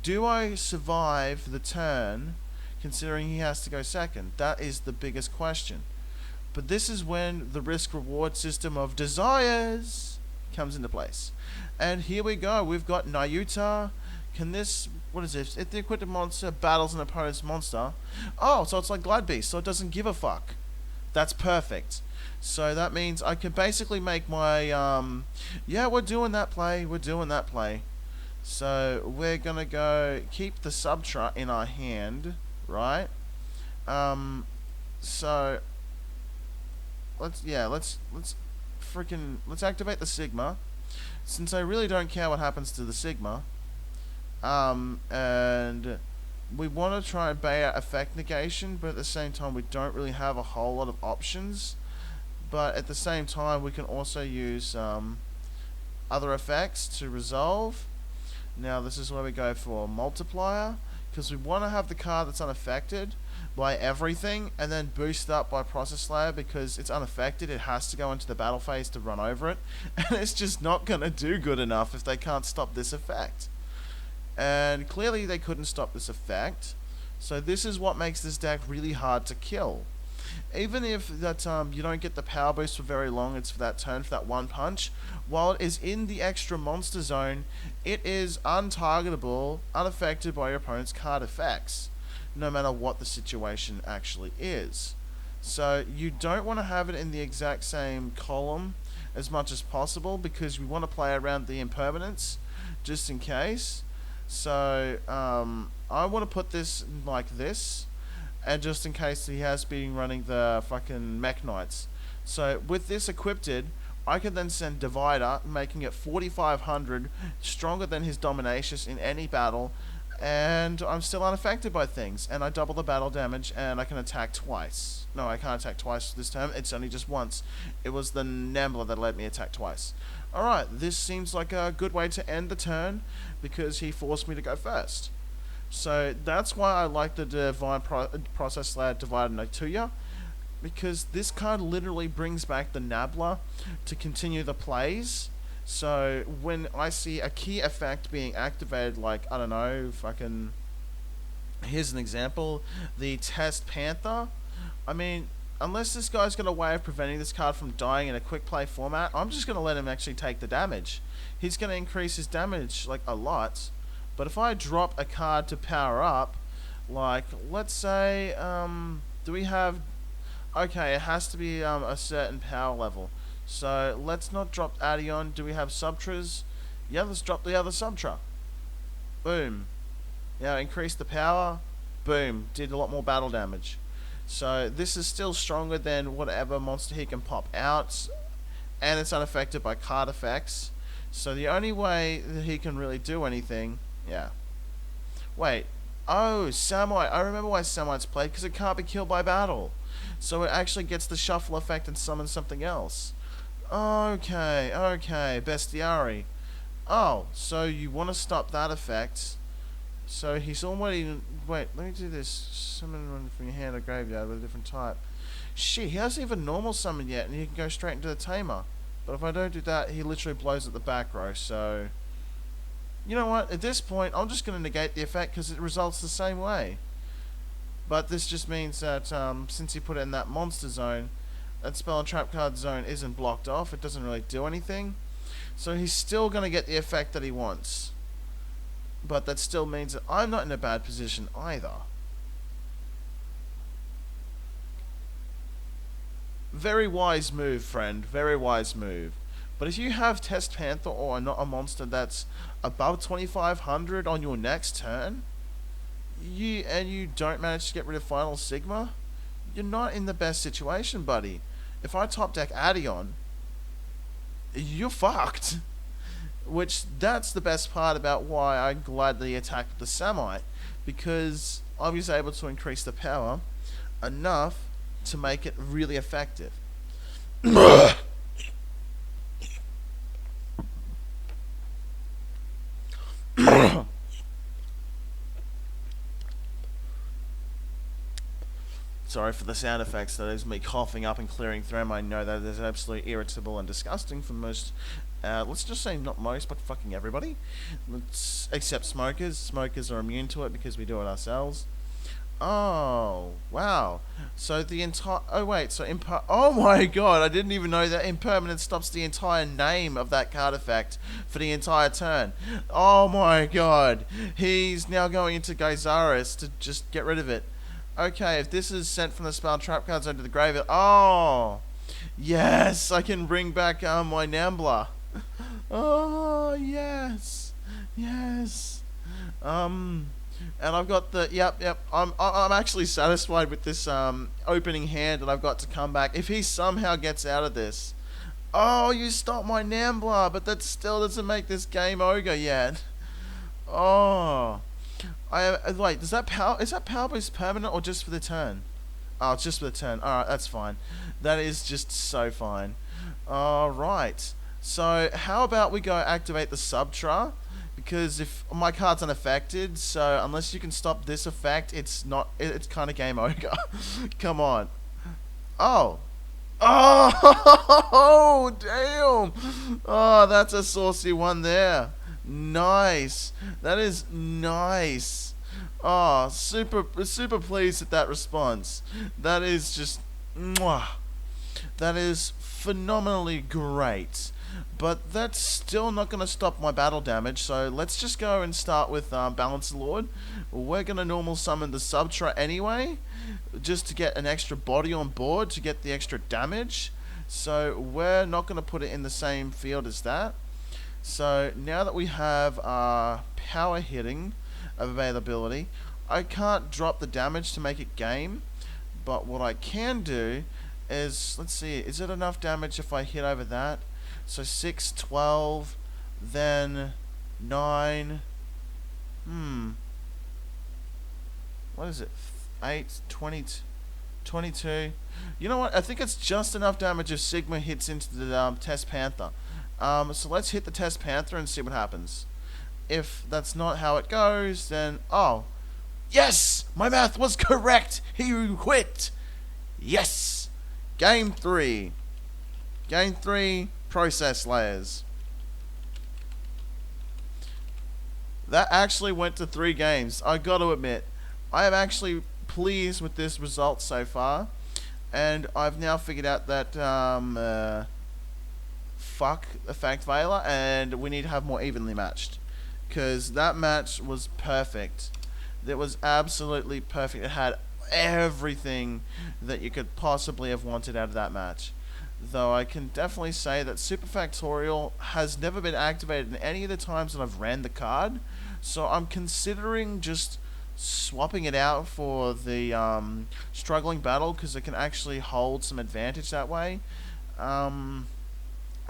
S1: do I survive the turn, considering he has to go second? That is the biggest question. But this is when the risk-reward system of Desires comes into place. And here we go, we've got Nayuta. Can this, what is this? If the equipped monster battles an opponent's monster. Oh, so it's like Glad Beast, so it doesn't give a fuck. That's perfect. So that means I can basically make my, yeah, we're doing that play. So we're gonna go keep the Subtra in our hand, right? So let's activate the Sigma, since I really don't care what happens to the Sigma. And we want to try and bait out effect negation, but at the same time we don't really have a whole lot of options. But at the same time we can also use other effects to resolve. Now this is where we go for multiplier, because we want to have the card that's unaffected by everything and then boost up by ProcessSlayer, because it's unaffected, it has to go into the battle phase to run over it, and it's just not going to do good enough if they can't stop this effect. And clearly they couldn't stop this effect, so this is what makes this deck really hard to kill. Even if that you don't get the power boost for very long, it's for that turn, for that one punch, while it is in the extra monster zone, it is untargetable, unaffected by your opponent's card effects, no matter what the situation actually is. So you don't want to have it in the exact same column as much as possible, because we want to play around the impermanence, just in case. So I want to put this like this, and just in case he has been running the fucking Mech Knights. So with this equipped, I can then send Divider, making it 4,500, stronger than his Dominacious in any battle, and I'm still unaffected by things, and I double the battle damage, and I can attack twice. No, I can't attack twice this turn, it's only just once. It was the Nambler that let me attack twice. Alright, this seems like a good way to end the turn, because he forced me to go first. So that's why I like the Divine ProcessSlayer Divider Natuya, because this card literally brings back the Nabla to continue the plays. So when I see a key effect being activated, like, I don't know, fucking, here's an example, the Test Panther. I mean, unless this guy's got a way of preventing this card from dying in a quick play format, I'm just going to let him actually take the damage. He's going to increase his damage, like, a lot. But if I drop a card to power up, like, let's say, do we have, okay, it has to be a certain power level. So let's not drop Adion. Do we have Subtras? Yeah, let's drop the other Subtra. Boom. Yeah, increase the power. Boom. Did a lot more battle damage. So this is still stronger than whatever monster he can pop out, and it's unaffected by card effects. So the only way that he can really do anything, yeah. Wait. Oh, Samite. I remember why Samite's played, because it can't be killed by battle. So it actually gets the shuffle effect and summons something else. Okay, okay, bestiary. Oh, so you want to stop that effect. So he's already... Wait, let me do this. Summon one from your hand or graveyard with a different type. Shit, he hasn't even normal summoned yet, and he can go straight into the tamer. But if I don't do that, he literally blows at the back row, so... You know what, at this point, I'm just going to negate the effect because it results the same way. But this just means that since he put it in that monster zone, that spell and trap card zone isn't blocked off, it doesn't really do anything. So he's still going to get the effect that he wants. But that still means that I'm not in a bad position either. Very wise move, friend. Very wise move. But if you have Test Panther or not a monster that's above 2500 on your next turn, you don't manage to get rid of Final Sigma, you're not in the best situation, buddy. If I top deck Adion, you're fucked. Which, that's the best part about why I gladly attacked the Samite, because I was able to increase the power enough to make it really effective. Sorry for the sound effects. That is me coughing up and clearing phlegm. I know that is absolutely irritable and disgusting for most, let's just say not most, but fucking everybody. Except smokers. Smokers are immune to it because we do it ourselves. Oh, wow. So the entire... Oh, wait. So, oh my god. I didn't even know that impermanence stops the entire name of that card effect for the entire turn. Oh my god. He's now going into Geysaris to just get rid of it. Okay, if this is sent from the spell trap cards onto the graveyard... Oh! Yes! I can bring back my Nambler. Oh, yes! Yes! And I've got the... Yep. I'm actually satisfied with this opening hand that I've got to come back. If he somehow gets out of this... Oh, you stopped my Nambler, but that still doesn't make this game ogre yet. Oh... Wait, is that power boost permanent or just for the turn? Oh, it's just for the turn. Alright, that's fine. That is just so fine. Alright. So, how about we go activate the Subtra? Because if my card's unaffected, so unless you can stop this effect, it's kind of game over. Come on. Oh. Oh, damn. Oh, that's a saucy one there. Nice. That is nice. Oh, super pleased with that response. That is just... Mwah. That is phenomenally great. But that's still not going to stop my battle damage, so let's just go and start with Balance Lord. We're going to normal summon the Subtra anyway, just to get an extra body on board, to get the extra damage. So we're not going to put it in the same field as that. So now that we have power hitting availability, I can't drop the damage to make it game, but what I can do is, let's see, is it enough damage if I hit over that? So 6, 12, then 9, what is it, 8, 20, 22, you know what, I think it's just enough damage if Sigma hits into the Test Panther. So let's hit the Test Panther and see what happens. If that's not how it goes, then... Oh! Yes! My math was correct! He quit! Yes! Game 3. Game 3, ProcessSlayers. That actually went to 3 games. I gotta admit, I am actually pleased with this result so far. And I've now figured out that... fuck Effect Veiler, and we need to have more evenly matched, because that match was perfect. It was absolutely perfect. It had everything that you could possibly have wanted out of that match. Though I can definitely say that Super Factorial has never been activated in any of the times that I've ran the card, so I'm considering just swapping it out for the Struggling Battle, because it can actually hold some advantage that way.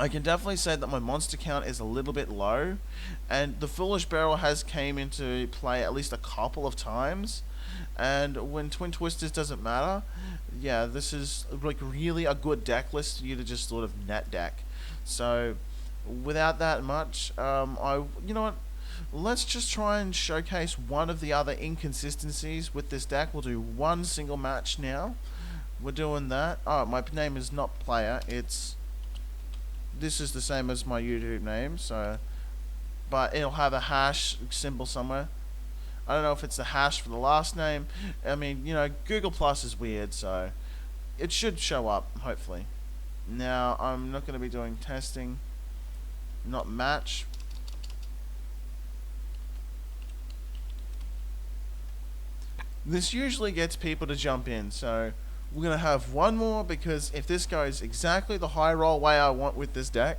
S1: I can definitely say that my monster count is a little bit low, and the Foolish Barrel has came into play at least a couple of times, and when Twin Twisters doesn't matter, yeah, this is like really a good deck list for you to just sort of net deck. So, without that much, you know what? Let's just try and showcase one of the other inconsistencies with this deck. We'll do one single match now. We're doing that. Oh, my name is not player. This is the same as my YouTube name, so, but it'll have a hash symbol somewhere. I don't know if it's the hash for the last name. I mean, you know, Google Plus is weird, so it should show up, hopefully. Now, I'm not going to be doing testing, not match. This usually gets people to jump in, so we're going to have one more, because if this goes exactly the high roll way I want with this deck,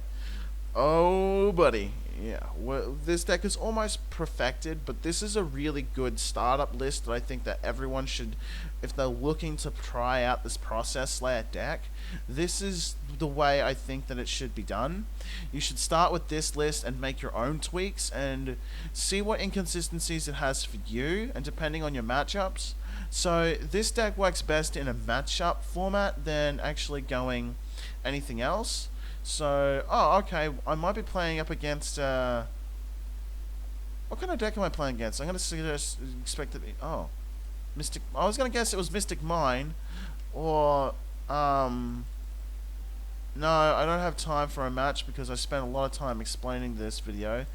S1: oh buddy, yeah, well, this deck is almost perfected, but this is a really good startup list that I think that everyone should, if they're looking to try out this ProcessSlayer deck, this is the way I think that it should be done. You should start with this list and make your own tweaks and see what inconsistencies it has for you, and depending on your matchups. So this deck works best in a matchup format than actually going anything else. So, oh, okay, I might be playing up against, what kind of deck am I playing against? I'm going to expect it to be, oh, Mystic, I was going to guess it was Mystic Mine, or, no, I don't have time for a match because I spent a lot of time explaining this video,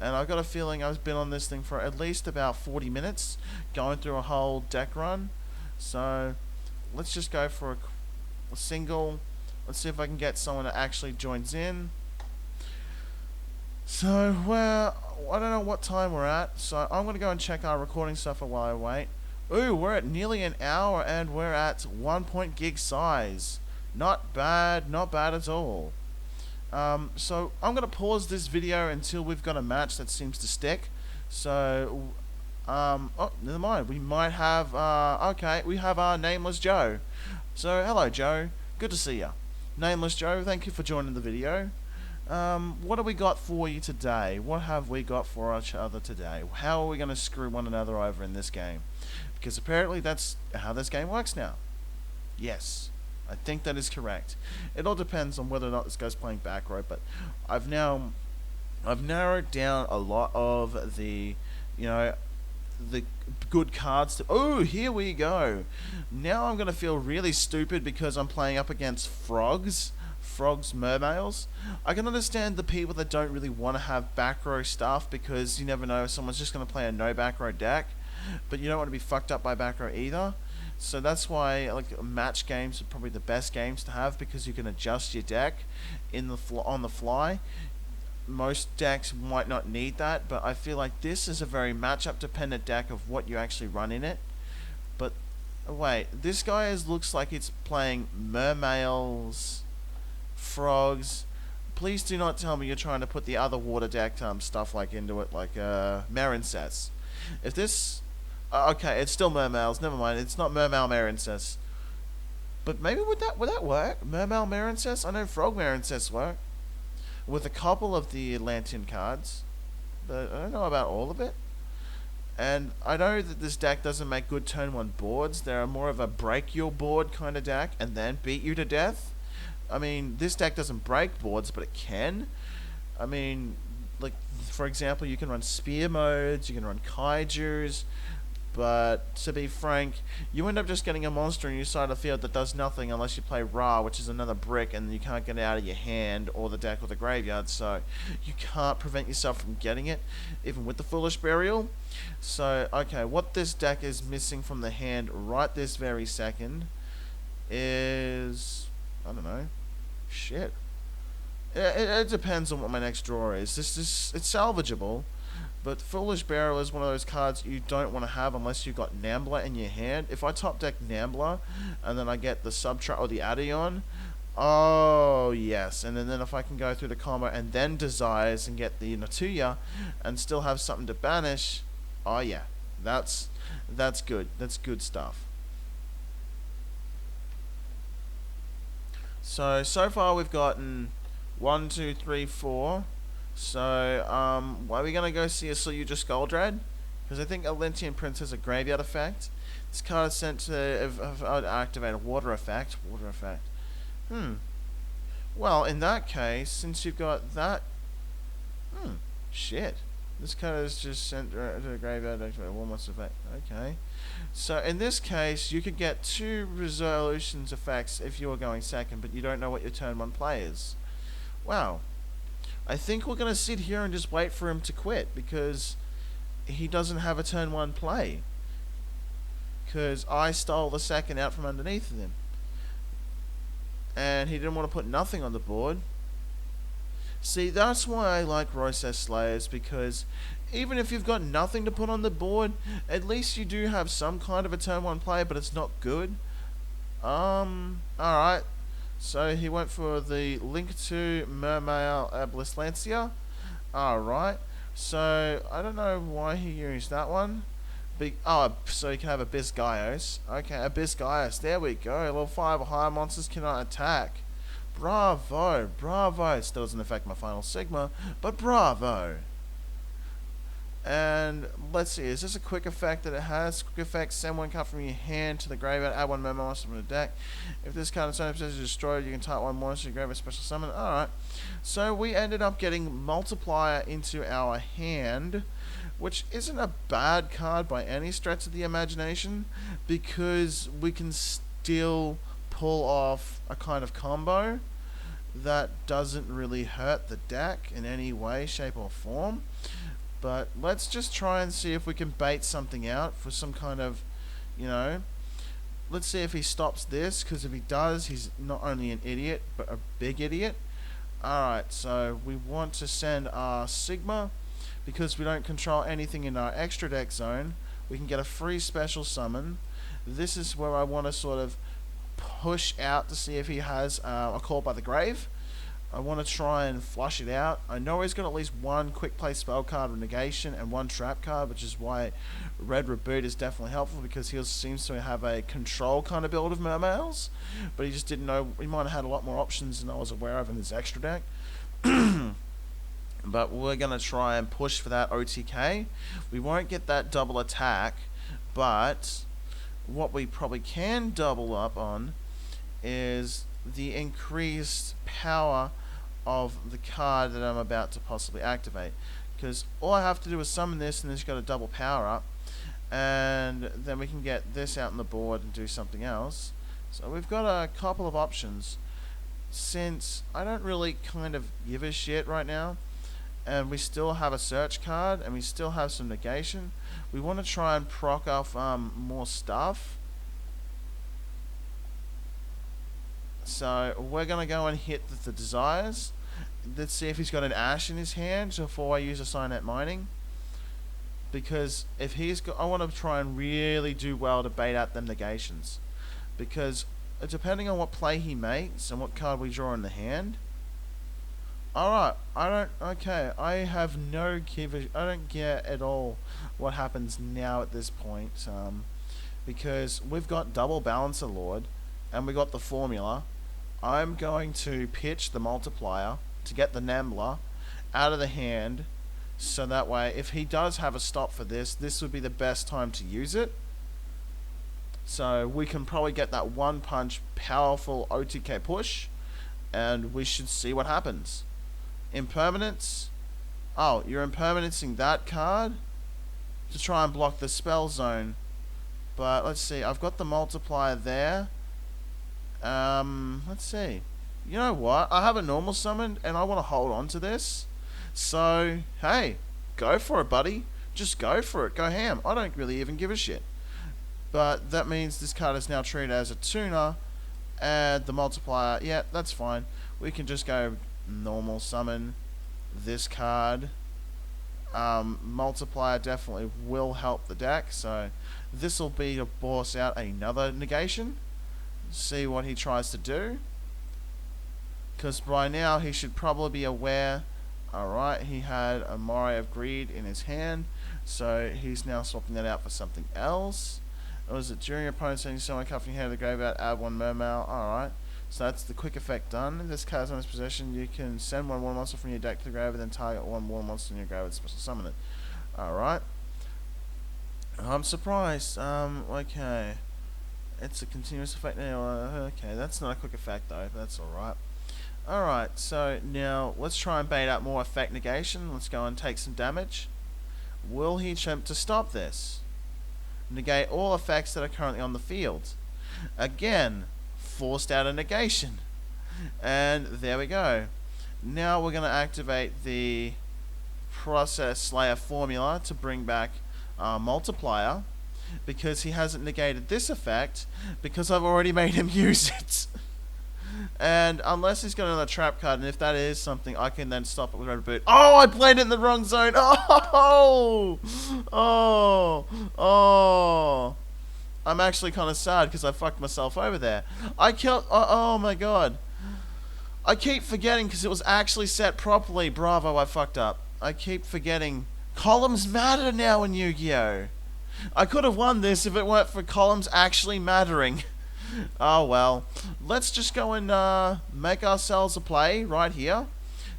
S1: and I've got a feeling I've been on this thing for at least about 40 minutes, going through a whole deck run. So, let's just go for a single. Let's see if I can get someone that actually joins in. So, well, I don't know what time we're at, so I'm going to go and check our recording stuff while I wait. Ooh, we're at nearly an hour, and we're at 1 gig size. Not bad at all. So, I'm going to pause this video until we've got a match that seems to stick. So, oh, never mind. We might have, okay, we have our Nameless Joe. So, hello, Joe. Good to see ya. Nameless Joe, thank you for joining the video. What have we got for you today? What have we got for each other today? How are we going to screw one another over in this game? Because apparently that's how this game works now. Yes, I think that is correct. It all depends on whether or not this guy's playing back row, but I've narrowed down a lot of the, you know, the good cards to, oh, here we go. Now I'm going to feel really stupid because I'm playing up against frogs, mermaids. I can understand the people that don't really want to have back row stuff because you never know if someone's just going to play a no back row deck, but you don't want to be fucked up by back row either. So that's why, like, match games are probably the best games to have, because you can adjust your deck on the fly. Most decks might not need that, but I feel like this is a very matchup dependent deck of what you actually run in it. But wait, this guy looks like it's playing mermaids, frogs. Please do not tell me you're trying to put the other water deck stuff like into it, like Marincess. If this, okay, it's still mermaids. Never mind, it's not mermaid Marincess. But maybe would that work? Mermaid Marincess? I know frog Marincess work with a couple of the Atlantean cards, but I don't know about all of it. And I know that this deck doesn't make good turn 1 boards. They're more of a break your board kind of deck and then beat you to death. I mean, this deck doesn't break boards, but it can. I mean, like, for example, you can run spear modes, you can run kaijus, but to be frank, you end up just getting a monster on your side of the field that does nothing unless you play Ra, which is another brick, and you can't get it out of your hand or the deck or the graveyard, so you can't prevent yourself from getting it, even with the Foolish Burial. So, okay, what this deck is missing from the hand right this very second is, I don't know, shit. It depends on what my next draw is. It's salvageable. But Foolish Burial is one of those cards you don't want to have unless you've got Nambler in your hand. If I top deck Nambler, and then I get the Subtra or the Adion, oh yes. And then if I can go through the combo and then Desires and get the Natuya, and still have something to banish, oh yeah, that's good. That's good stuff. So far we've gotten 1, 2, 3, 4. So, why are we going to go see a Soyuja Skuldred? Because I think Atlantean Prince has a graveyard effect. This card is sent to activate a water effect. Well, in that case, since you've got that... shit. This card is just sent to the graveyard, activate one monster effect. Okay. So in this case, you could get 2 resolutions effects if you were going second, but you don't know what your turn 1 play is. Wow. I think we're going to sit here and just wait for him to quit, because he doesn't have a turn 1 play. Because I stole the second out from underneath of him. And he didn't want to put nothing on the board. See, that's why I like ProcessSlayers, because even if you've got nothing to put on the board, at least you do have some kind of a turn 1 play, but it's not good. Alright. So he went for the Link to Mermail Ablislantia. Alright. So, I don't know why he used that one. So you can have Abyss-Gaios. Okay, Abyss-Gaios. There we go. Level 5 or higher monsters cannot attack. Bravo, bravo. It still doesn't affect my final Sigma, but bravo. And let's see, is this a quick effect that it has? Quick effect, send 1 card from your hand to the graveyard, add 1 memo monster from the deck. If this card in certain position is destroyed, you can type 1 monster to your graveyard special summon. Alright. So we ended up getting Multiplier into our hand, which isn't a bad card by any stretch of the imagination, because we can still pull off a kind of combo that doesn't really hurt the deck in any way, shape or form. But let's just try and see if we can bait something out for some kind of, let's see if he stops this, because if he does, he's not only an idiot, but a big idiot. Alright, so we want to send our Sigma, because we don't control anything in our extra deck zone. We can get a free special summon. This is where I want to sort of push out to see if he has a Call by the Grave. I want to try and flush it out. I know he's got at least 1 quick play spell card of negation and 1 trap card, which is why Red Reboot is definitely helpful, because he seems to have a control kind of build of Mermails, but he just didn't know. He might have had a lot more options than I was aware of in his extra deck. But we're going to try and push for that OTK. We won't get that double attack, but what we probably can double up on is the increased power of the card that I'm about to possibly activate. Because all I have to do is summon this, and it's got a double power up, and then we can get this out on the board and do something else. So we've got a couple of options. Since I don't really kind of give a shit right now, and we still have a search card, and we still have some negation, we want to try and proc off more stuff. So we're going to go and hit the desires. Let's see if he's got an Ash in his hand before I use a Signet Mining. Because if he's got, I want to try and really do well to bait out them negations. Because depending on what play he makes and what card we draw in the hand. Alright, I don't get at all what happens now at this point. Because we've got double Balancer Lord, and we got the formula. I'm going to pitch the Multiplier to get the Nambler out of the hand, so that way if he does have a stop for this, this would be the best time to use it. So we can probably get that 1 punch powerful OTK push, and we should see what happens. Impermanence. Oh, you're impermanencing that card to try and block the spell zone. But let's see, I've got the Multiplier there. Let's see. You know what? I have a normal summon, and I want to hold on to this. So, hey, go for it, buddy. Just go for it. Go ham. I don't really even give a shit. But that means this card is now treated as a tuner. Add the Multiplier. Yeah, that's fine. We can just go normal summon this card. Multiplier definitely will help the deck. So, this will be to boss out another negation. See what he tries to do, because by now he should probably be aware. Alright, he had a Moray of Greed in his hand, so he's now swapping that out for something else. Or was it during your opponent's sending someone card from your hand to the graveyard, add 1 Mermail? Alright, so that's the quick effect done. If this card's on his possession, you can send 1 war monster from your deck to the graveyard, then target 1 war monster in your graveyard, special summon it. Alright, I'm surprised. Okay. It's a continuous effect now. Okay, that's not a quick effect though, but that's alright. Alright, so now let's try and bait out more effect negation. Let's go and take some damage. Will he attempt to stop this? Negate all effects that are currently on the field. Again, forced out a negation. And there we go. Now we're going to activate the ProcessSlayer formula to bring back our multiplier, because he hasn't negated this effect, because I've already made him use it. And unless he's got another trap card, and if that is something, I can then stop it with red boot. Oh, I played it in the wrong zone. Oh, oh. I'm actually kind of sad because I fucked myself over there. I killed. Oh my god. I keep forgetting because it was actually set properly. Bravo, I fucked up. I keep forgetting. Columns matter now in Yu-Gi-Oh! I could have won this if it weren't for columns actually mattering. Oh well. Let's just go and make ourselves a play right here.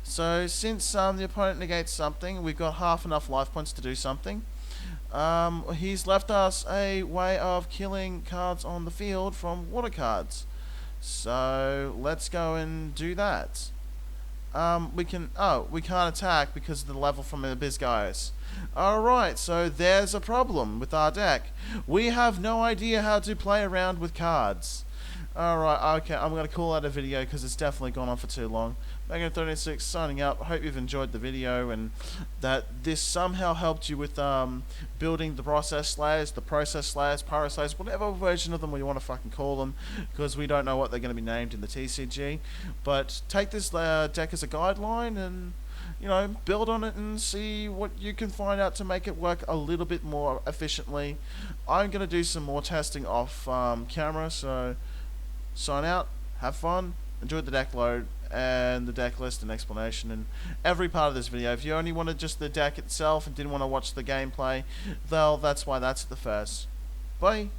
S1: So since the opponent negates something, we've got half enough life points to do something. He's left us a way of killing cards on the field from water cards. So let's go and do that. We can't attack because of the level from the Biz guys. Alright, so there's a problem with our deck. We have no idea how to play around with cards. Alright, okay, I'm going to call out a video because it's definitely gone on for too long. Megan36 signing up. I hope you've enjoyed the video and that this somehow helped you with building the ProcessSlayers, ProcessSlayers, whatever version of them you want to fucking call them, because we don't know what they're going to be named in the TCG. But take this deck as a guideline and, you know, build on it and see what you can find out to make it work a little bit more efficiently. I'm going to do some more testing off camera, so sign out, have fun, enjoy the deck load and the deck list and explanation and every part of this video. If you only wanted just the deck itself and didn't want to watch the gameplay, well, that's why that's at the first. Bye.